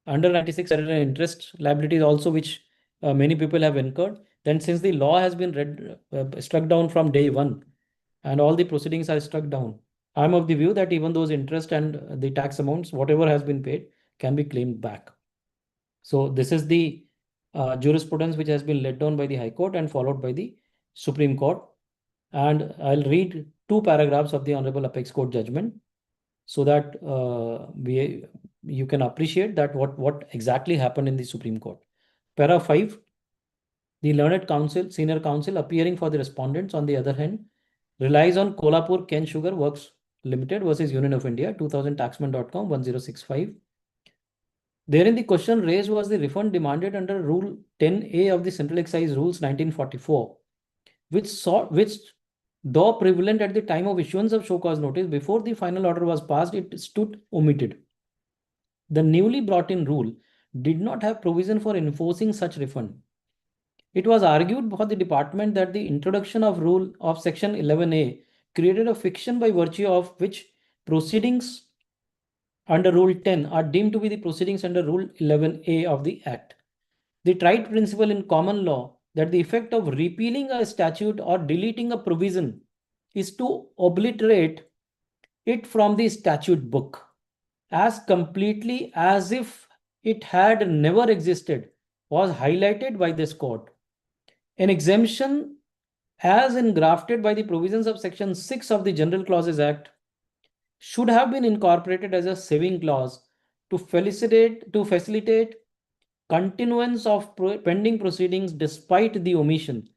under 96 interest liabilities also, which many people have incurred, then since the law has been struck down from day one and all the proceedings are struck down, I'm of the view that even those interest and the tax amounts, whatever has been paid, can be claimed back. So this is the jurisprudence which has been laid down by the High Court and followed by the Supreme Court. And I'll read 2 paragraphs of the Honorable Apex Court judgment so that you can appreciate that what exactly happened in the Supreme Court. Para 5, the learned counsel, senior counsel appearing for the respondents, on the other hand, relies on Kolhapur Cane Sugar Works Limited versus Union of India, 2000 taxman.com 1065. Therein the question raised was the refund demanded under Rule 10A of the Central Excise Rules 1944, which though prevalent at the time of issuance of show cause notice, before the final order was passed, it stood omitted. The newly brought in rule did not have provision for enforcing such refund. It was argued by the department that the introduction of rule of section 11A created a fiction by virtue of which proceedings under Rule 10 are deemed to be the proceedings under Rule 11A of the Act. The trite principle in common law that the effect of repealing a statute or deleting a provision is to obliterate it from the statute book as completely as if it had never existed was highlighted by this court. An exemption as engrafted by the provisions of Section 6 of the General Clauses Act should have been incorporated as a saving clause to facilitate continuance of pending proceedings despite the omission,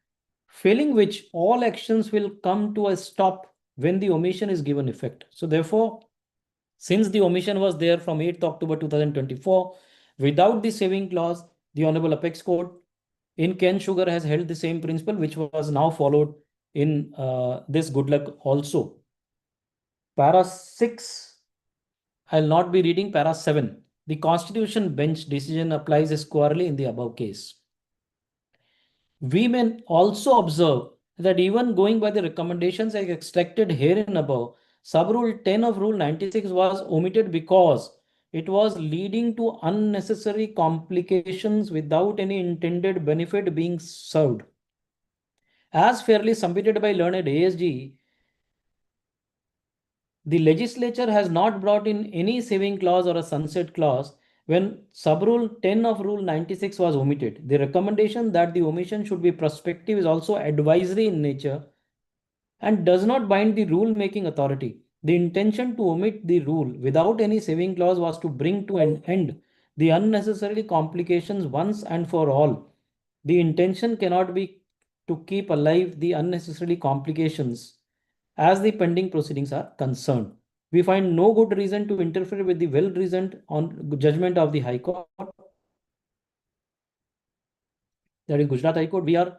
failing which all actions will come to a stop when the omission is given effect. So therefore, since the omission was there from 8th October 2024, without the saving clause, the Honorable Apex Court in Ken Sugar has held the same principle, which was now followed in this good luck also. Para 6, I'll not be reading. Para 7, the Constitution Bench decision applies squarely in the above case. We may also observe that even going by the recommendations as extracted herein above, Sub-Rule 10 of Rule 96 was omitted because it was leading to unnecessary complications without any intended benefit being served. As fairly submitted by learned ASG, the legislature has not brought in any saving clause or a sunset clause when Sub-Rule 10 of Rule 96 was omitted. The recommendation that the omission should be prospective is also advisory in nature and does not bind the rule-making authority. The intention to omit the rule without any saving clause was to bring to an end the unnecessary complications once and for all. The intention cannot be to keep alive the unnecessary complications as the pending proceedings are concerned. We find no good reason to interfere with the well-reasoned judgment of the High Court. That is Gujarat High Court. We are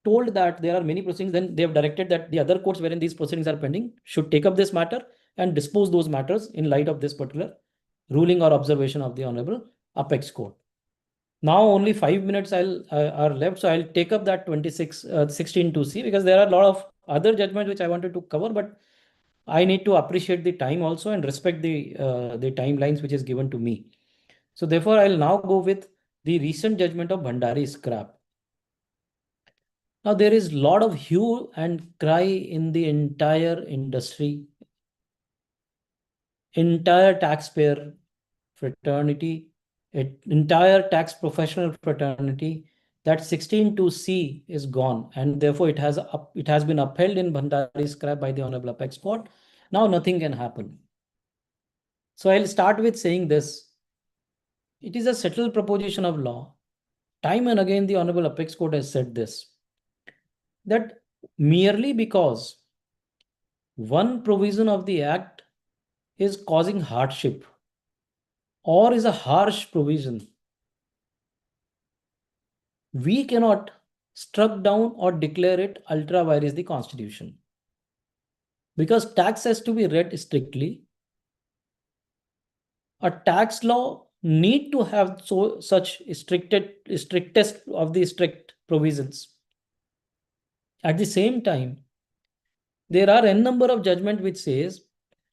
told that there are many proceedings, then they have directed that the other courts wherein these proceedings are pending should take up this matter and dispose those matters in light of this particular ruling or observation of the Honorable Apex Court. Now only 5 minutes are left, so I'll take up that 16(2)(c) because there are a lot of other judgments which I wanted to cover, but I need to appreciate the time also and respect the timelines which is given to me. So therefore, I'll now go with the recent judgment of Bhandari Scrap. Now there is a lot of hue and cry in the entire industry, entire taxpayer fraternity, entire tax professional fraternity, that 16(2)(c) is gone, and therefore it has been upheld in Bhandari Scrap by the Honorable Apex Court. Now nothing can happen. So I'll start with saying this. It is a settled proposition of law. Time and again the Honorable Apex Court has said this, that merely because one provision of the Act is causing hardship or is a harsh provision, we cannot struck down or declare it ultra vires the Constitution. Because tax has to be read strictly. A tax law need to have such strictest of the strict provisions. At the same time, there are n number of judgment which says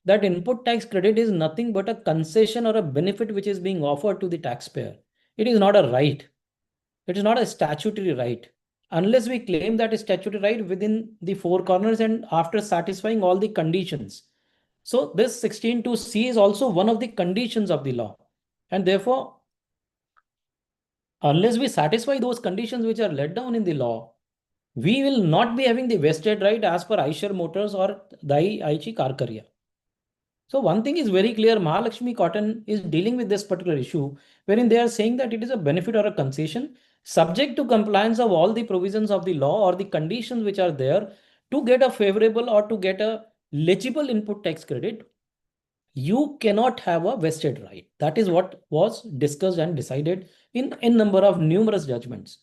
that input tax credit is nothing but a concession or a benefit which is being offered to the taxpayer. It is not a right. It is not a statutory right. Unless we claim that a statutory right within the four corners and after satisfying all the conditions. So this 16(2)(c) is also one of the conditions of the law. And therefore, unless we satisfy those conditions which are laid down in the law, we will not be having the vested right as per Eicher Motors or Dai Aichi Karkarya. So one thing is very clear, Mahalakshmi Cotton is dealing with this particular issue, wherein they are saying that it is a benefit or a concession subject to compliance of all the provisions of the law or the conditions which are there to get a favorable or to get a legible input tax credit. You cannot have a vested right. That is what was discussed and decided in a number of numerous judgments.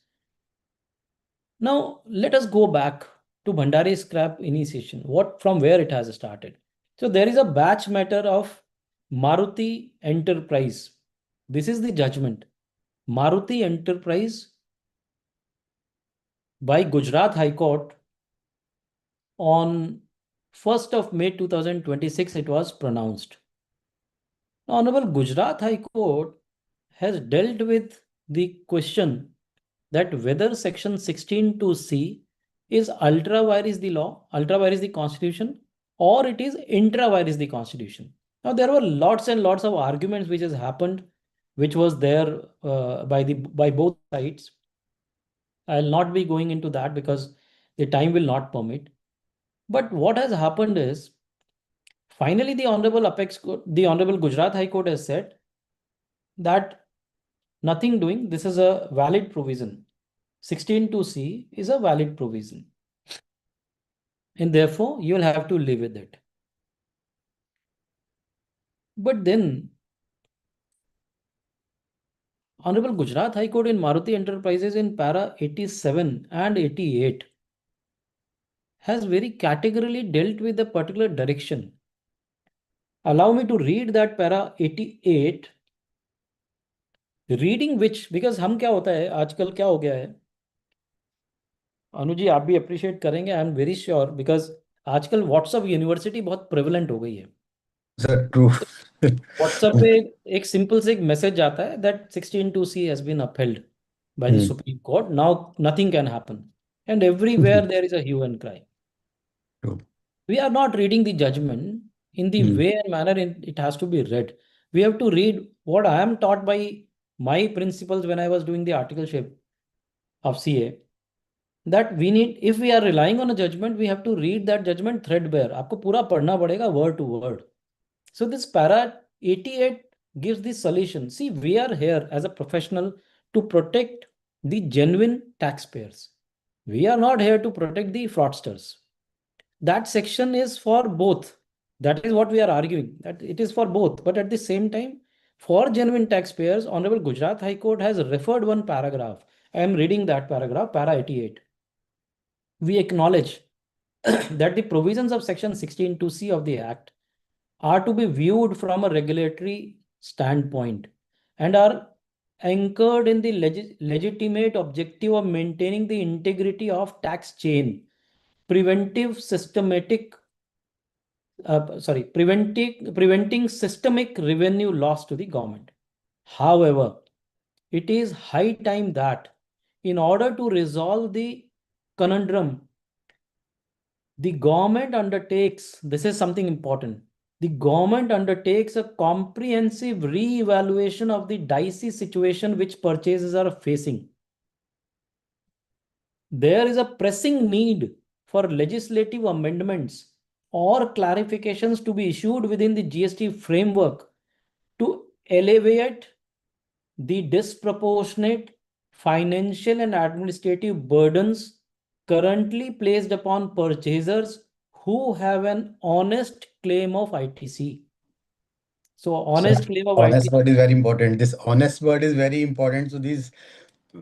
Now, let us go back to Bhandari Scrap initiation, from where it has started. So there is a batch matter of Maruti Enterprise. This is the judgment. Maruti Enterprise by Gujarat High Court on 1st of May 2026, it was pronounced. Now, Honorable Gujarat High Court has dealt with the question that whether section 16(2)(c) is ultra vires the law, ultra vires the Constitution, or it is intra vires the Constitution. Now, there were lots and lots of arguments which has happened, which was there by both sides. I'll not be going into that because the time will not permit. But what has happened is, finally, the Honorable Gujarat High Court has said that nothing doing, this is a valid provision. 16(2)(c) is a valid provision. And therefore, you will have to live with it. But then, Honorable Gujarat High Court in Maruti Enterprises in para 87 and 88 has very categorically dealt with a particular direction. Allow me to read that para 88, reading which, because हम क्या होता है आजकल क्या हो गया है, अनुज जी आप भी अप्रिशिएट करेंगे, I am very sure, because आजकल व्हाट्सएप यूनिवर्सिटी बहुत प्रेवलेंट हो गई है. Sir true. व्हाट्सएप पे एक सिंपल से एक मैसेज आता है that 16(2)(c) has been upheld by the Supreme Court. Now nothing can happen, and everywhere there is a hue and cry. True. We are not reading the judgment in the way and manner it has to be read. We have to read what I am taught by my principles when I was doing the articleship of CA. That we need, if we are relying on a judgment, we have to read that judgment threadbare. आपको पूरा पढ़ना पड़ेगा word to word. So this para 88 gives the solution. See, we are here as a professional to protect the genuine taxpayers. We are not here to protect the fraudsters. That section is for both. That is what we are arguing, that it is for both. But at the same time, for genuine taxpayers, Honorable Gujarat High Court has referred one paragraph. I am reading that paragraph, para 88. We acknowledge that the provisions of section 16(2)(c) of the Act are to be viewed from a regulatory standpoint and are anchored in the legitimate objective of maintaining the integrity of tax chain, preventing systemic revenue loss to the government. However, it is high time that in order to resolve the conundrum, the government undertakes, this is something important, the government undertakes a comprehensive re-evaluation of the dicey situation which purchasers are facing. There is a pressing need for legislative amendments or clarifications to be issued within the GST framework to alleviate the disproportionate financial and administrative burdens currently placed upon purchasers who have an honest claim of ITC. So honest claim of Honest ITC. word is very important. This honest word is very important. So these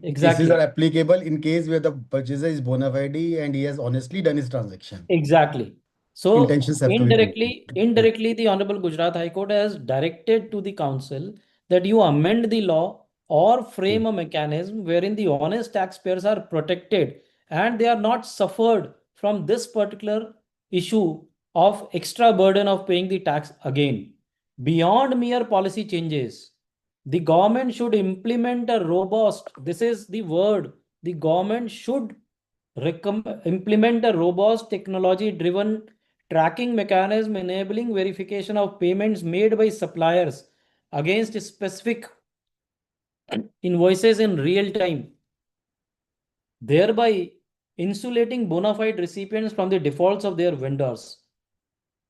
cases are applicable in case where the purchaser is bona fide and he has honestly done his transaction. Exactly. So Intentions have to be indirectly, the Honorable Gujarat High Court has directed to the council that you amend the law or frame a mechanism wherein the honest taxpayers are protected and they are not suffered from this particular issue of extra burden of paying the tax again. Beyond mere policy changes, the government should implement a robust, this is the word, the government should implement a robust technology-driven tracking mechanism enabling verification of payments made by suppliers against specific invoices in real time, thereby insulating bona fide recipients from the defaults of their vendors.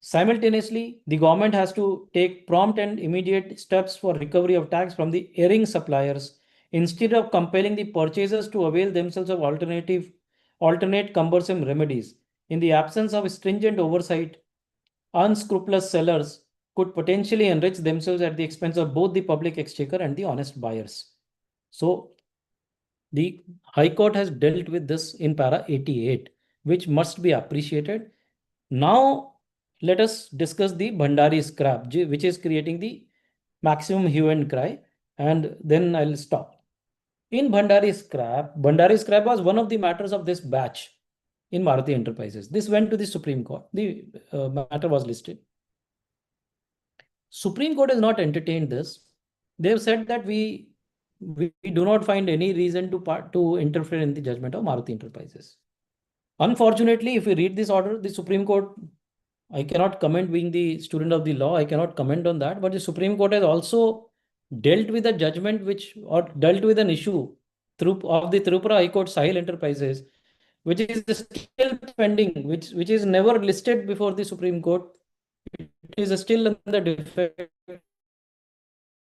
Simultaneously, the government has to take prompt and immediate steps for recovery of tax from the erring suppliers instead of compelling the purchasers to avail themselves of alternate cumbersome remedies. In the absence of stringent oversight, unscrupulous sellers could potentially enrich themselves at the expense of both the public exchequer and the honest buyers. So the High Court has dealt with this in para 88, which must be appreciated. Now, let us discuss the Bhandari scrap, which is creating the maximum hue and cry, and then I'll stop. In Bhandari scrap was one of the matters of this batch in Maruti Enterprises. This went to the Supreme Court. The matter was listed. Supreme Court has not entertained this. They have said that we do not find any reason to interfere in the judgment of Maruti Enterprises. Unfortunately, if we read this order, the Supreme Court, I cannot comment, being the student of the law, I cannot comment on that, but the Supreme Court has also dealt with a judgment or dealt with an issue of the Tripura High Court Sahil Enterprises, which is still pending, which is never listed before the Supreme Court. It is still in the defect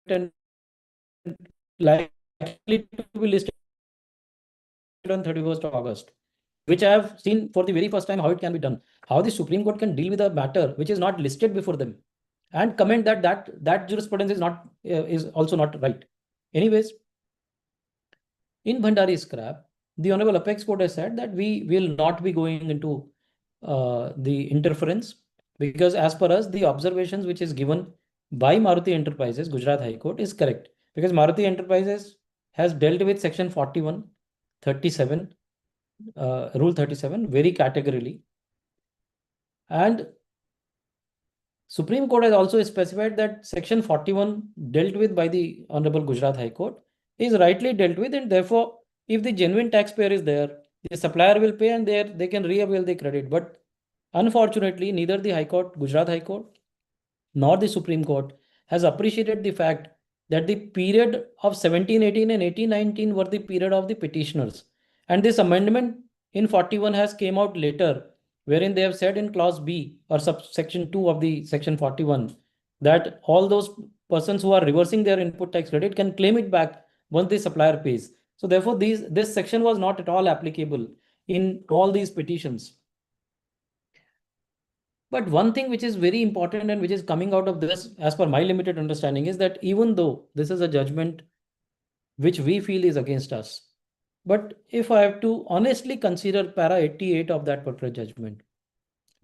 and likely to be listed on 31st August, which I have seen for the very first time how it can be done. How the Supreme Court can deal with a matter which is not listed before them and comment that jurisprudence is also not right. Anyways, in Bhandari scrap, the Honorable Apex Court has said that we will not be going into the interference, because as per us, the observations which is given by Maruti Enterprises, Gujarat High Court, is correct. Because Maruti Enterprises has dealt with section 41, 37, rule 37 very categorically. And Supreme Court has also specified that section 41 dealt with by the Honorable Gujarat High Court is rightly dealt with, and therefore, if the genuine taxpayer is there, the supplier will pay and they can re-avail the credit. But unfortunately, neither the High Court, Gujarat High Court, nor the Supreme Court has appreciated the fact that the period of 1718 and 1819 were the period of the petitioners. And this amendment in 41 has came out later, wherein they have said in clause B or subsection 2 of the section 41 that all those persons who are reversing their input tax credit can claim it back once the supplier pays. So therefore, this section was not at all applicable in all these petitions. But one thing which is very important and which is coming out of this, as per my limited understanding, is that even though this is a judgment which we feel is against us, but if I have to honestly consider para 88 of that particular judgment,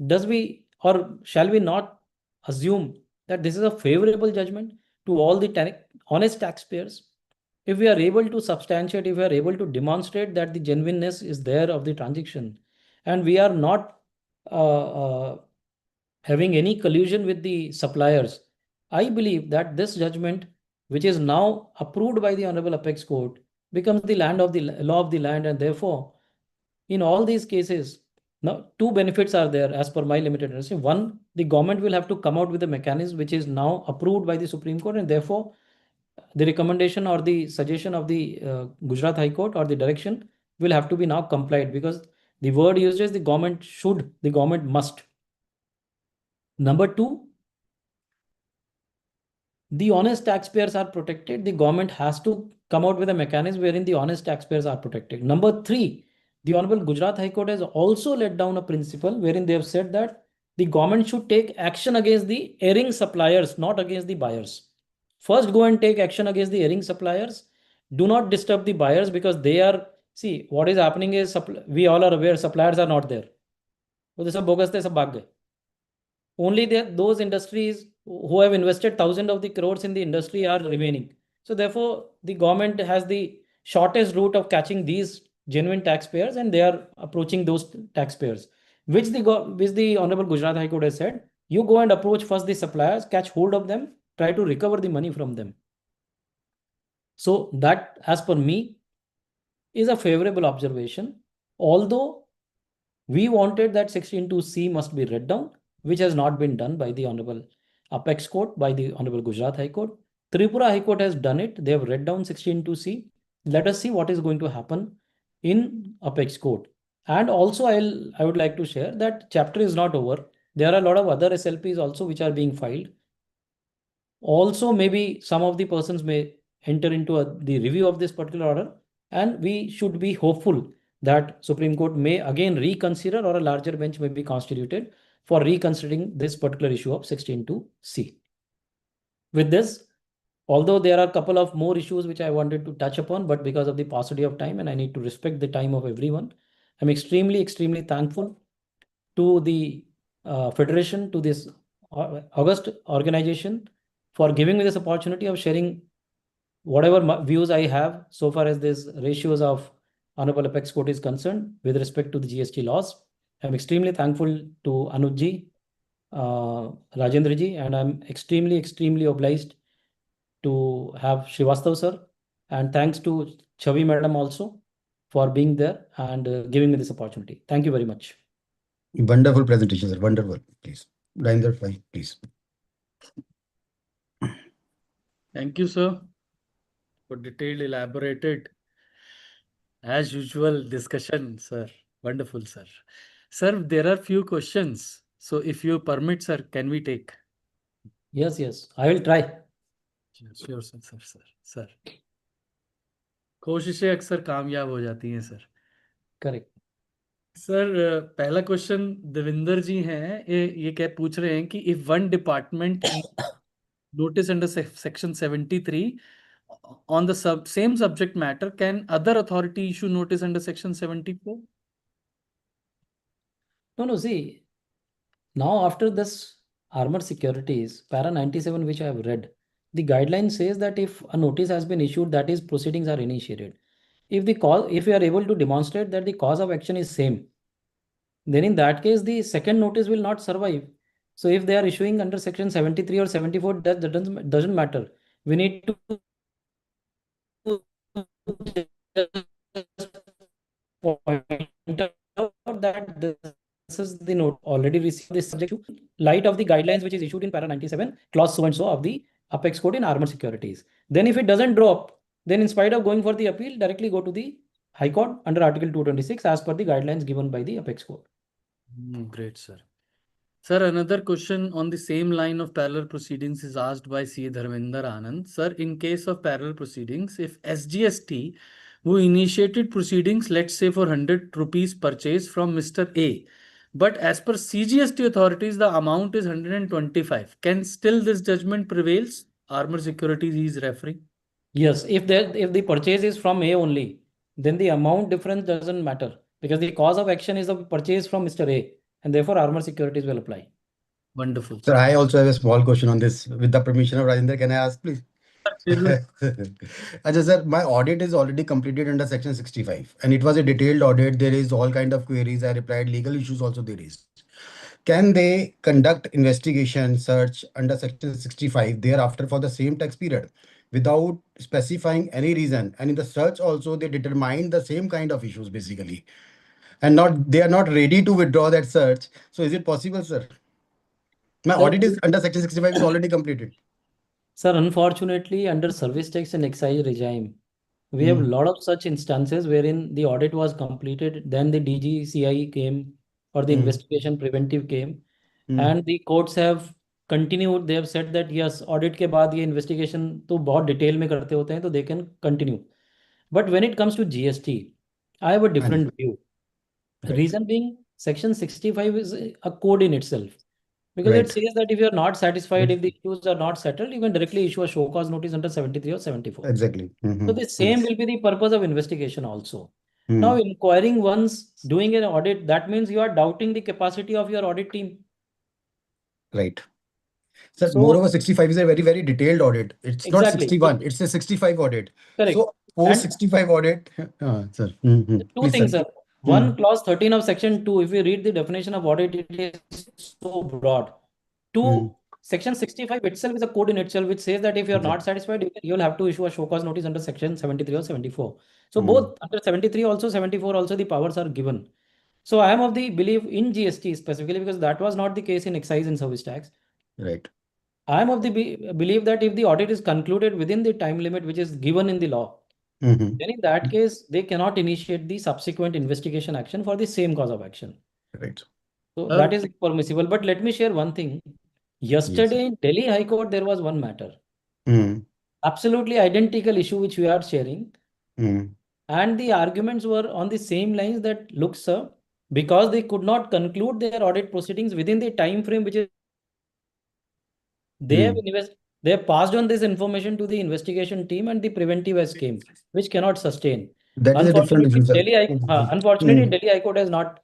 does we or shall we not assume that this is a favorable judgment to all the honest taxpayers? If we are able to substantiate, if we are able to demonstrate that the genuineness is there of the transaction, and we are not having any collusion with the suppliers, I believe that this judgment, which is now approved by the Honorable Apex Court, becomes the law of the land, and therefore, in all these cases, now two benefits are there as per my limited understanding. One, the government will have to come out with a mechanism which is now approved by the Supreme Court, and therefore the recommendation or the suggestion of the Gujarat High Court or the direction will have to be now complied, because the word used is the government should, the government must. Number two, the honest taxpayers are protected. The government has to come out with a mechanism wherein the honest taxpayers are protected. Number three, the Honorable Gujarat High Court has also laid down a principle wherein they have said that the government should take action against the erring suppliers, not against the buyers. First, go and take action against the erring suppliers. Do not disturb the buyers, because they are, see, what is happening is we all are aware suppliers are not there. Only those industries who have invested thousands of the crores in the industry are remaining. So therefore, the government has the shortest route of catching these genuine taxpayers, and they are approaching those taxpayers, which the Honorable Gujarat High Court has said, you go and approach first the suppliers, catch hold of them, try to recover the money from them. So that, as per me, is a favorable observation. Although we wanted that 16(2)(c) must be read down, which has not been done by the Honorable Apex Court, by the Honorable Gujarat High Court. Tripura High Court has done it. They have read down 16(2)(c). Let us see what is going to happen in Apex Court. And also, I would like to share that chapter is not over. There are a lot of other SLPs also which are being filed. Also, maybe some of the persons may enter into the review of this particular order, and we should be hopeful that Supreme Court may again reconsider, or a larger bench may be constituted for reconsidering this particular issue of 16(2)(c). With this, although there are a couple of more issues which I wanted to touch upon, but because of the paucity of time and I need to respect the time of everyone, I'm extremely thankful to the Federation, to this August organization, for giving me this opportunity of sharing whatever views I have so far as these ratios of Honorable Apex Court is concerned with respect to the GST laws. I'm extremely thankful to Anuj ji, Rajender ji, and I'm extremely obliged to have Srivastav sir, and thanks to Chavi madam also for being there and giving me this opportunity. Thank you very much. Wonderful presentation, sir. Wonderful. Please, Rajender, please. Thank you, sir, for detailed, elaborated, as usual discussion, sir. Wonderful, sir. Sir, there are few questions. So if you permit, sir, can we take? Yes, I will try. Sure sir sir sir sir कोशिशें अक्सर कामयाब हो जाती हैं sir. Correct. Sir पहला question Devinder जी हैं, ये क्या पूछ रहे हैं कि if one department notice under section 73 on the same subject matter, can other authority issue notice under section 74? No, see, now after this armor securities, para 97, which I have read, the guideline says that if a notice has been issued, that is, proceedings are initiated. If we are able to demonstrate that the cause of action is same, then in that case, the second notice will not survive. So if they are issuing under section 73 or 74, that doesn't matter. We need to point out that this is the note already received this subject to light of the guidelines which is issued in para 97 clause so and so of the apex code in armor securities. Then if it doesn't drop, then in spite of going for the appeal, directly go to the high court under article 226 as per the guidelines given by the apex code. Great, sir. Sir, another question on the same line of parallel proceedings is asked by C. Dharmender Anand. Sir, in case of parallel proceedings, if SGST, who initiated proceedings, let's say for 100 rupees purchase from Mr. A, but as per CGST authorities, the amount is 125. Can still this judgment prevails? Armor Securities he is referring. Yes, if the purchase is from A only, then the amount difference doesn't matter because the cause of action is the purchase from Mr. A, and therefore armor securities will apply. Wonderful. Sir, I also have a small question on this. With the permission of Rajender, can I ask, please? Ajay sir, my audit is already completed under section 65 and it was a detailed audit. There is all kind of queries. I replied, legal issues also there is. Can they conduct investigation search under section 65 thereafter for the same tax period without specifying any reason? And in the search also they determine the same kind of issues basically. And they are not ready to withdraw that search. So is it possible, sir? My Sir, audit is under section 65 is already completed. Sir, unfortunately, under service tax and excise regime, we have a lot of such instances wherein the audit was completed, then the DGCI came or the investigation preventive came, and the courts have continued. They have said that yes, audit के बाद ये investigation तो बहुत detail में करते होते हैं, तो they can continue. But when it comes to GST, I have a different view. Right. Reason being, section 65 is a code in itself. Because it says that if you are not satisfied, if the issues are not settled, you can directly issue a show cause notice under 73 or 74. Exactly. So the same will be the purpose of investigation also. Now, inquiring once, doing an audit, that means you are doubting the capacity of your audit team. Right. Sir, So, moreover, 65 is a very, very detailed audit. It's not exactly. 61, it's a 65 audit. Correct. So, post 65 audit, sir. Two Please, things, sir. sir. One, clause 13 of section 2, if we read the definition of audit, it is so broad. Two, section 65 itself is a code in itself which says that if you are not satisfied, you will have to issue a show cause notice under section 73 or 74. So both under 73 also, 74 also, the powers are given. So I am of the belief in GST specifically because that was not the case in excise and service tax. Right. I am of the belief that if the audit is concluded within the time limit which is given in the law, then in that case, they cannot initiate the subsequent investigation action for the same cause of action. Right. So that is permissible. But let me share one thing. Yesterday in Delhi High Court, there was one matter. Absolutely identical issue which we are sharing. And the arguments were on the same lines that, look, sir, because they could not conclude their audit proceedings within the time frame which is they have passed on this information to the investigation team and the preventive has came, which cannot sustain. That is a different issue, sir. Unfortunately, Delhi High Court has not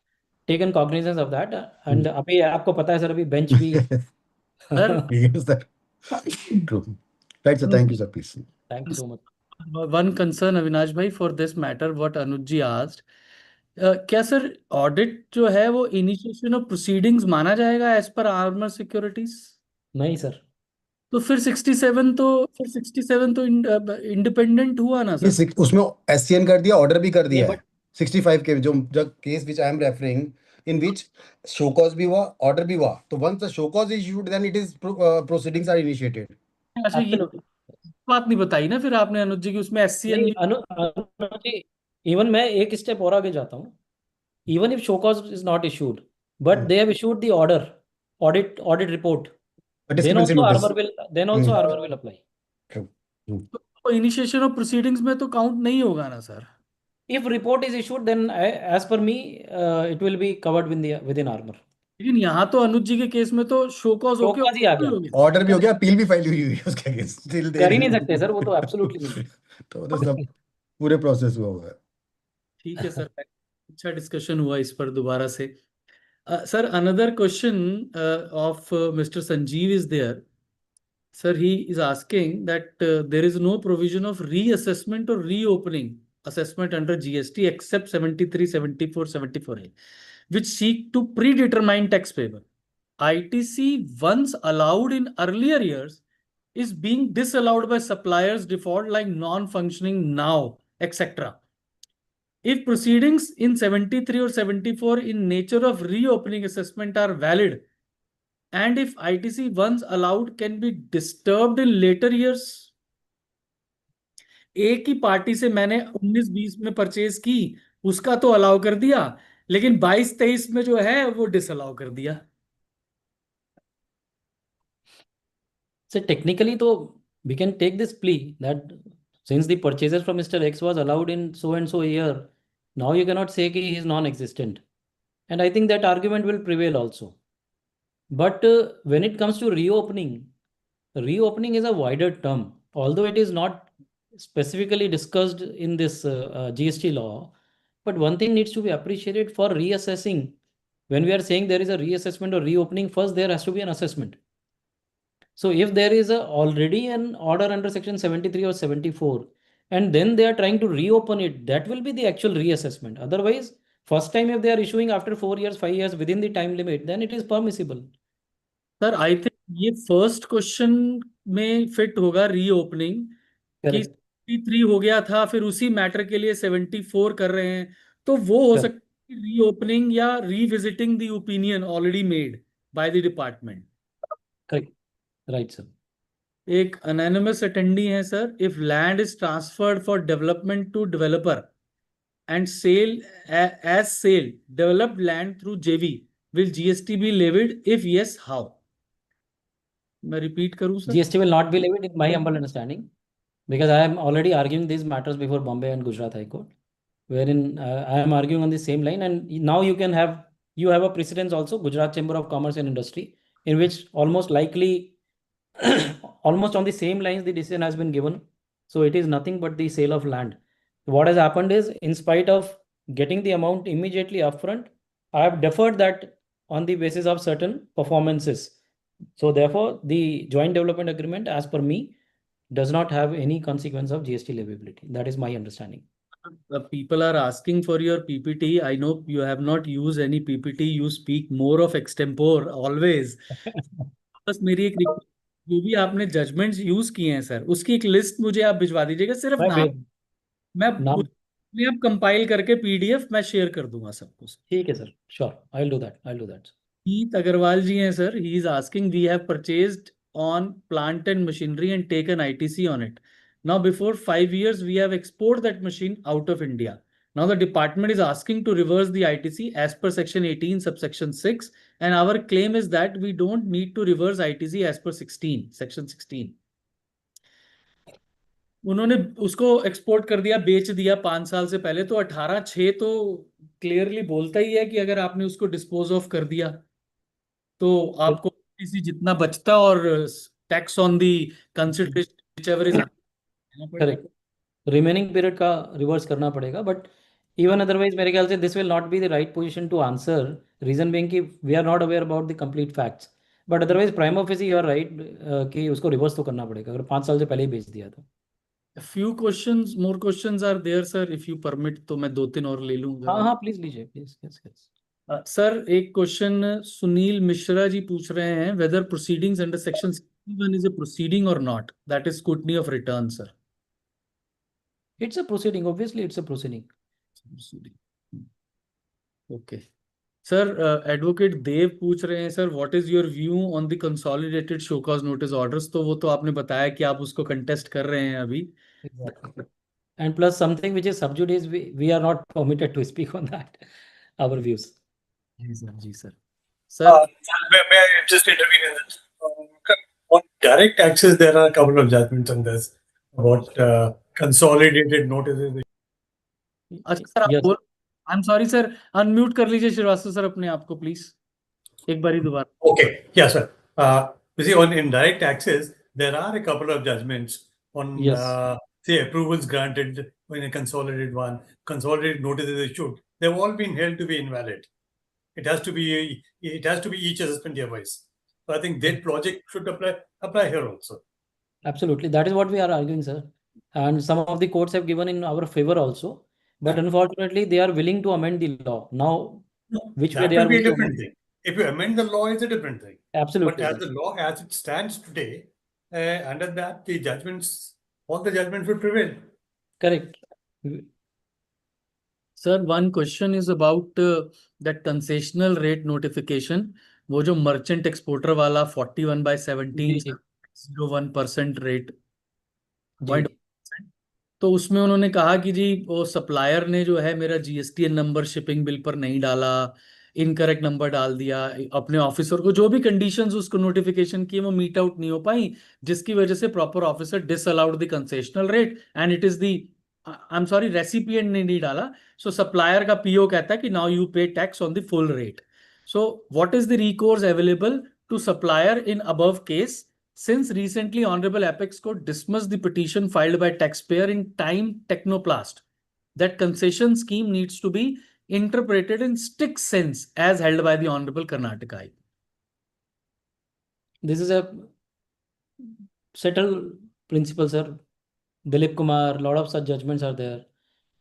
taken cognizance of that. And अभी आपको पता है sir अभी bench भी Yes, sir. True. Right, sir. Thank you, sir. Please. Thank you so much. One concern, Avinash bhai, for this matter, what Anuj ji asked, क्या sir audit जो है वो इनिशिएशन ऑफ प्रोसीडिंग्स माना जाएगा as per armour securities? नहीं sir. तो फिर 67 तो इंडिपेंडेंट हुआ ना सर? उसमें SCN कर दिया, ऑर्डर भी कर दिया है 65 के जो case which I am referring in which show cause भी हुआ, ऑर्डर भी हुआ. तो once the show cause is issued, then it is proceedings are initiated. अच्छा, ये बात नहीं बताई ना फिर आपने अनुज जी की उसमें SCN. अनुज जी, इवन मैं एक स्टेप और आगे जाता हूँ. Even if show cause is not issued, but they have issued the audit report, then also armor will apply. True. तो इनिशिएशन ऑफ प्रोसीडिंग्स में तो काउंट नहीं होगा ना sir? If report is issued, then as per me, it will be covered within armor. लेकिन यहाँ तो अनुज जी के केस में तो शो कॉज शो होके कॉज ही आ गया। हो गया। ऑर्डर भी हो गया, अपील भी फाइल हुई है उसके अगेंस्ट, स्टिल कर ही नहीं सकते सर, वो तो एब्सोल्युटली नहीं। तो सब पूरे प्रोसेस हुआ हुआ है। ठीक है सर, अच्छा डिस्कशन हुआ इस पर दोबारा से। Sir another question of mister Sanjeev is there. Sir, he is asking that there is no provision of reassessment or reopening assessment under GST except 73, 74, 74A, which seek to predetermine tax payable. ITC, once allowed in earlier years, is being disallowed by suppliers default like non-functioning now, etc. If proceedings in 73 or 74 in nature of reopening assessment are valid, and if ITC once allowed can be disturbed in later years. एक ही party से मैंने 19-20 में purchase की, उसका तो allow कर दिया, लेकिन 22-23 में जो है वो डिसअलाउ कर दिया. So technically, though, we can take this plea that since the purchases from Mr. X was allowed in so and so year, now you cannot say that he is non-existent. And I think that argument will prevail also. But when it comes to reopening is a wider term. Although it is not specifically discussed in this GST law, but one thing needs to be appreciated for reassessing. When we are saying there is a reassessment or reopening, first there has to be an assessment. So if there is already an order under section 73 or 74, and then they are trying to reopen it, that will be the actual reassessment. Otherwise, first time if they are issuing after 4 years, 5 years within the time limit, then it is permissible. Sir I think ये first question में fit होगा reopening कि Correct. 73 हो गया था, फिर उसी matter के लिए 74 कर रहे हैं, तो वो हो Correct. सकता है रीओपनिंग या revisiting the opinion already made by the department. Correct. Right, sir. एक अनोनिमस अटेंडी है sir. If land is transferred for development to developer and sale as sale developed land through JV, will GST be levied? If yes, how? मैं repeat करूं sir? GST will not be levied in my humble understanding, because I am already arguing these matters before Bombay and Gujarat High Court, wherein I am arguing on the same line. And now you have a precedence also, Gujarat Chamber of Commerce and Industry, in which almost likely almost on the same lines the decision has been given. So it is nothing but the sale of land. What has happened is, in spite of getting the amount immediately upfront, I have deferred that on the basis of certain performances. So therefore, the joint development agreement, as per me, does not have any consequence of GST leviability. That is my understanding. People are asking for your PPT. I know you have not used any PPT. You speak more of extempore always. बस मेरी एक request, जो भी आपने judgements use किए हैं sir, उसकी एक लिस्ट मुझे आप भिजवा दीजिएगा. सिर्फ नाम मैं नाम उसमें आप कंपाइल करके PDF मैं शेयर कर दूंगा सबको. ठीक है sir, sure, I will do that. Heath Agarwal ji hai sir. He is asking, we have purchased on plant and machinery and taken ITC on it. Now before 5 years we have exported that machine out of India. Now the department is asking to reverse the ITC as per section 18 subsection 6, and our claim is that we don't need to reverse ITC as per section 16. उन्होंने उसको export कर दिया, बेच दिया 5 साल से पहले, तो 18(6) तो क्लियरली बोलता ही है कि अगर आपने उसको डिस्पोज ऑफ कर दिया तो आपको किसी जितना बचता और tax on the consideration whichever is correct, remaining period का रिवर्स करना पड़ेगा. बट इवन अदरवाइज मेरे ख्याल से this will not be the right position to answer, reason being कि we are not aware about the complete facts. But otherwise prima facie you are right कि उसको reverse तो करना पड़ेगा अगर 5 साल से पहले ही बेच दिया तो. Few questions, more questions are there sir, if you permit तो मैं 2-3 और ले लूंगा. हाँ, प्लीज लीजिए, प्लीज. यस. सर एक क्वेश्चन सुनील मिश्रा जी पूछ रहे हैं, whether proceedings under section 61 is a proceeding और not, that is scrutiny of return sir. It's a proceeding, obviously it's a proceeding. Okay sir. Advocate Dev पूछ रहे हैं, sir what is your view on the consolidated show cause notice orders? तो वो तो आपने बताया कि आप उसको कंटेस्ट कर रहे हैं अभी. And plus something which is sub judice, we are not permitted to speak on that, our views. जी sir. Sir, May I just intervene in this? On direct access, there are a couple of judgments on this. about consolidated notices. अच्छा sir आप Yes. बोल I am sorry sir unmute कर लीजिए Srivastava sir अपने आप को please एक बारी दोबारा Okay, yeah, sir. You see, on indirect taxes, there are a couple of judgments on, Yes. say, approvals granted in a consolidated one, consolidated notices issued. They've all been held to be invalid. It has to be each assessment year wise. So I think that logic should apply here also. Absolutely. That is what we are arguing, sir. And some of the courts have given in our favor also. But unfortunately, they are willing to amend the law. Now, which way That they are will be a going to different amend? thing. If you amend the law, it's a different thing. But Absolutely, as sir. the law as it stands today, under that, all the judgments will prevail. Correct. Sir one question is about that concessional rate notification वो जो merchant exporter वाला 41/17 rate जी। तो उसमें उन्होंने कहा कि जी वो supplier ने जो है मेरा जीएसटी नंबर शिपिंग बिल पर नहीं डाला इनकरेक्ट नंबर डाल दिया अपने ऑफिसर को जो भी कंडीशंस उसको नोटिफिकेशन की वो मीट आउट नहीं हो पाई जिसकी वजह से proper officer disallowed the concessional rate and it is the I am sorry recipient ने नहीं डाला सो सप्लायर का पीओ कहता है कि now you pay tax on the full rate so what is the recourse available to supplier in above case since recently, Honorable Apex Court dismissed the petition filed by taxpayer in Time Technoplast, that concession scheme needs to be interpreted in strict sense as held by the Honorable Karnataka High Court. This is a settled principle, sir. Dilip Kumar, a lot of such judgments are there.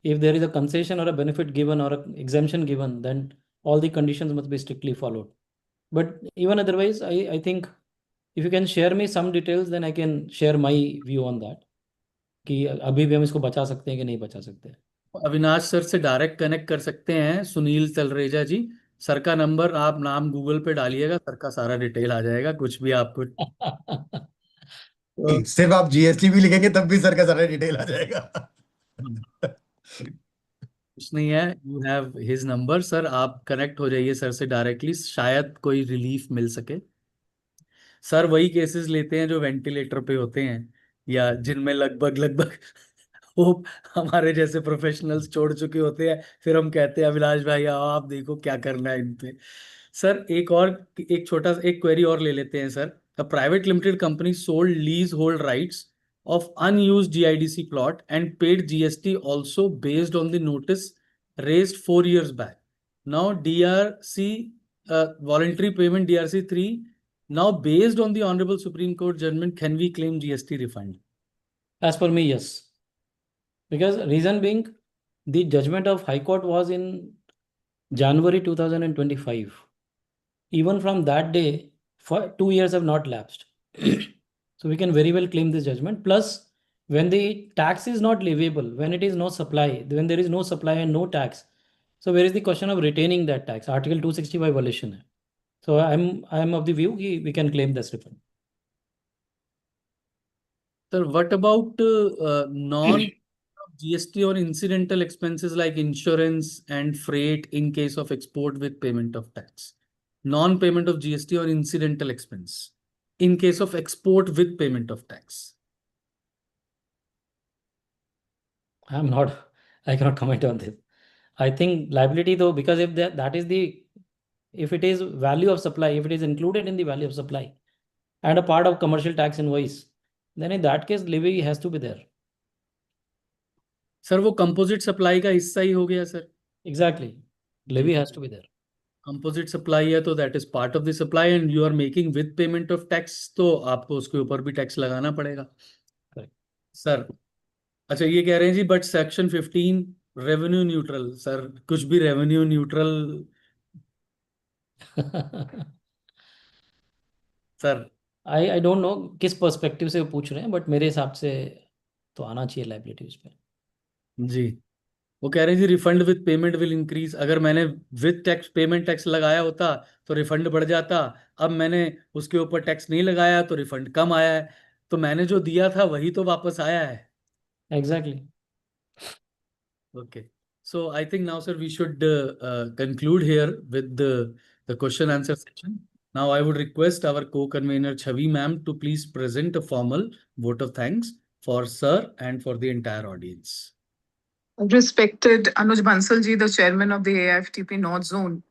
If there is a concession or a benefit given or an exemption given, then all the conditions must be strictly followed. But even otherwise, I think if you can share me some details, then I can share my view on that. कि अभी भी हम इसको बचा सकते हैं कि नहीं बचा सकते हैं. अविनाश सर से डायरेक्ट कनेक्ट कर सकते हैं सुनील तलरेजा जी सर का नंबर आप नाम गूगल पे डालिएगा सर का सारा डिटेल आ जाएगा कुछ भी आपको सिर्फ आप जीएसटी भी लिखेंगे तब भी सर का सारा डिटेल आ जाएगा. कुछ नहीं है you have his number sir आप कनेक्ट हो जाइए सर से डायरेक्टली शायद कोई रिलीफ मिल सके सर वही केसेस लेते हैं जो वेंटिलेटर पे होते हैं या जिनमें लगभग लगभग वो हमारे जैसे प्रोफेशनल्स छोड़ चुके होते हैं फिर हम कहते हैं अभिलाष भाई आओ आप देखो क्या करना है इन पे सर एक छोटा एक क्वेरी और ले लेते हैं sir a private limited company sold lease hold rights of unused GIDC plot and paid GST also based on the notice raised 4 years back. Now DRC voluntary payment DRC 3 now based on the Honorable Supreme Court judgment can we claim GST refund? As per me, yes. Because reason being, the judgment of High Court was in January 2025. Even from that day, for 2 years have not lapsed. So we can very well claim this judgment. Plus, when the tax is not leviable, when it is no supply, when there is no supply and no tax, so where is the question of retaining that tax? Article 265 violation. So I'm of the view we can claim this refund. Sir, what about non GST or incidental expenses like insurance and freight in case of export with payment of tax? Non-payment of GST or incidental expense in case of export with payment of tax? I cannot comment on this. I think liability though, because if if it is value of supply, if it is included in the value of supply and a part of commercial tax invoice, then in that case, levy has to be there. Sir, वो composite supply का हिस्सा ही हो गया sir. Exactly. Levy has to be there. Composite supply है तो that is part of the supply and you are making with payment of tax तो आपको उसके ऊपर भी टैक्स लगाना पड़ेगा. Correct. सर अच्छा ये कह रहे हैं जी but section 15 revenue neutral sir कुछ भी revenue neutral sir I don't know किस पर्सपेक्टिव से वो पूछ रहे हैं बट मेरे हिसाब से तो आना चाहिए लाइबिलिटी उस पर. जी वो कह रहे हैं जी refund with payment will increase अगर मैंने विद टैक्स पेमेंट टैक्स लगाया होता तो रिफंड बढ़ जाता अब मैंने उसके ऊपर टैक्स नहीं लगाया तो रिफंड कम आया है तो मैंने जो दिया था वही तो वापस आया है. Exactly. Okay. So I think now, sir, we should conclude here with the question answer section. Now I would request our co-convener Chavi ma'am to please present a formal vote of thanks for Sir and for the entire audience. Respected Anuj Bansal ji, the chairman of the AIFTP North Zone,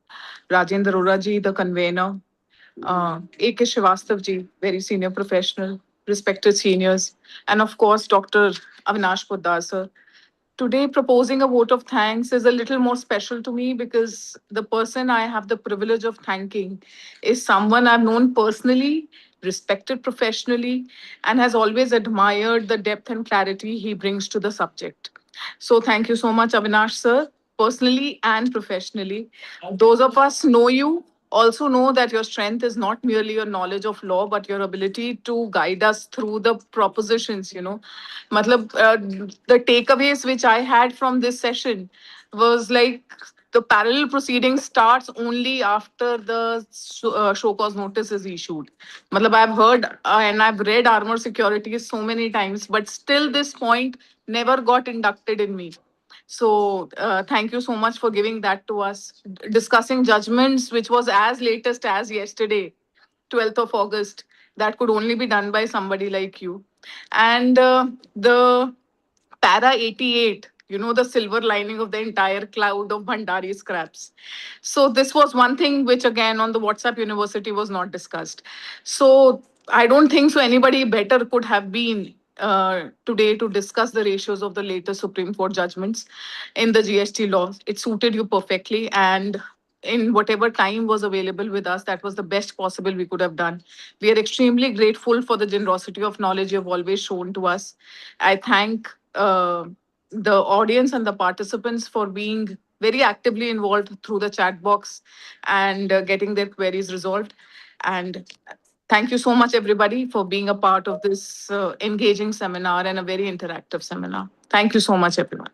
Rajender Arora ji, the convener, A.K. Srivastav ji, very senior professional, respected seniors, and of course, Dr. Avinash Poddar sir. Today, proposing a vote of thanks is a little more special to me because the person I have the privilege of thanking is someone I've known personally, respected professionally, and has always admired the depth and clarity he brings to the subject. So, thank you so much, Avinash sir, personally and professionally. Those of us know you also know that your strength is not merely your knowledge of law, but your ability to guide us through the propositions, Matlab, the takeaways which I had from this session was like the parallel proceeding starts only after the show cause notice is issued. Matlab, I've heard and I've read armor security so many times, but still this point never got inducted in me. So thank you so much for giving that to us. Discussing judgments, which was as latest as yesterday, 12th of August, that could only be done by somebody like you. And the para 88, the silver lining of the entire cloud of Bhandari scraps. So this was one thing which again on the WhatsApp University was not discussed. So I don't think so anybody better could have been today to discuss the ratios of the latest Supreme Court judgments in the GST law. It suited you perfectly, and in whatever time was available with us, that was the best possible we could have done. We are extremely grateful for the generosity of knowledge you have always shown to us. I thank the audience and the participants for being very actively involved through the chat box and getting their queries resolved. And thank you so much, everybody, for being a part of this engaging seminar and a very interactive seminar. Thank you so much, everyone.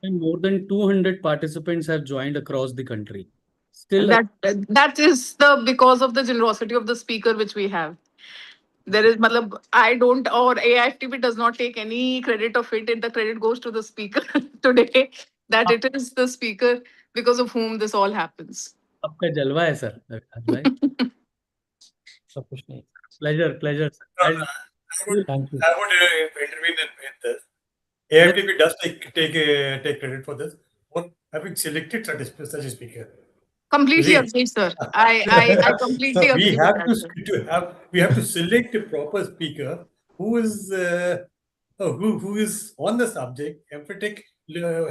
And more than 200 participants have joined across the country. Still, That is the because of the generosity of the speaker which we have. There is, matlab, I don't, or AIFTP does not take any credit of it. The credit goes to the speaker today, that it is the speaker because of whom this all happens. आपका जलवा है sir भाई. सब कुछ नहीं. Pleasure. I would Thank you. intervene in this. AIFTP does take credit for this for having selected such a speaker. Completely Really? agree, sir. I completely So agree we with have that, sir. we have to select a proper speaker who is who is on the subject, empathetic,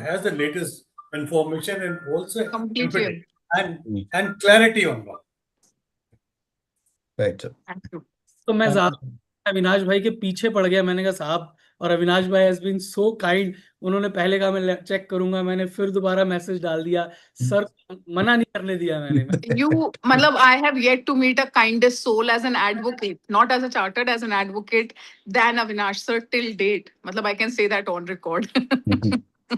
has the latest information, and also Completely empathetic agree. and clarity on law. Right. Thank you. तो मैं Thank ज्यादा अविनाश भाई के पीछे पड़ गया. मैंने कहा साहब, और अविनाश भाई हैज बीन सो काइंड. उन्होंने पहले कहा मैं चेक करूंगा, मैंने फिर दोबारा मैसेज डाल दिया. सर मना नहीं करने दिया मैंने. Matlab, I have yet to meet a kindest soul as an advocate, not as a chartered, as an advocate, than Avinash sir till date. Matlab, I can say that on record.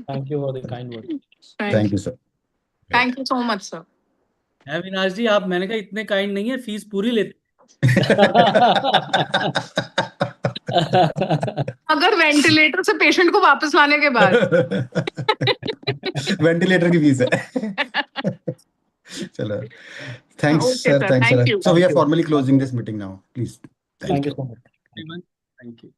Thank you for the kind words. Thank you, sir. Thank you so much, sir. Avinash जी, आप, मैंने कहा इतने kind नहीं है, fees पूरी लेते. अगर ventilator से पेशेंट को वापस लाने के बाद वेंटिलेटर की फीस है. चलो. Thanks, Okay, sir. sir. Thanks, Thank sir. you. So we are Thank you. formally closing this meeting now. Please. Thank you so much. Thank you.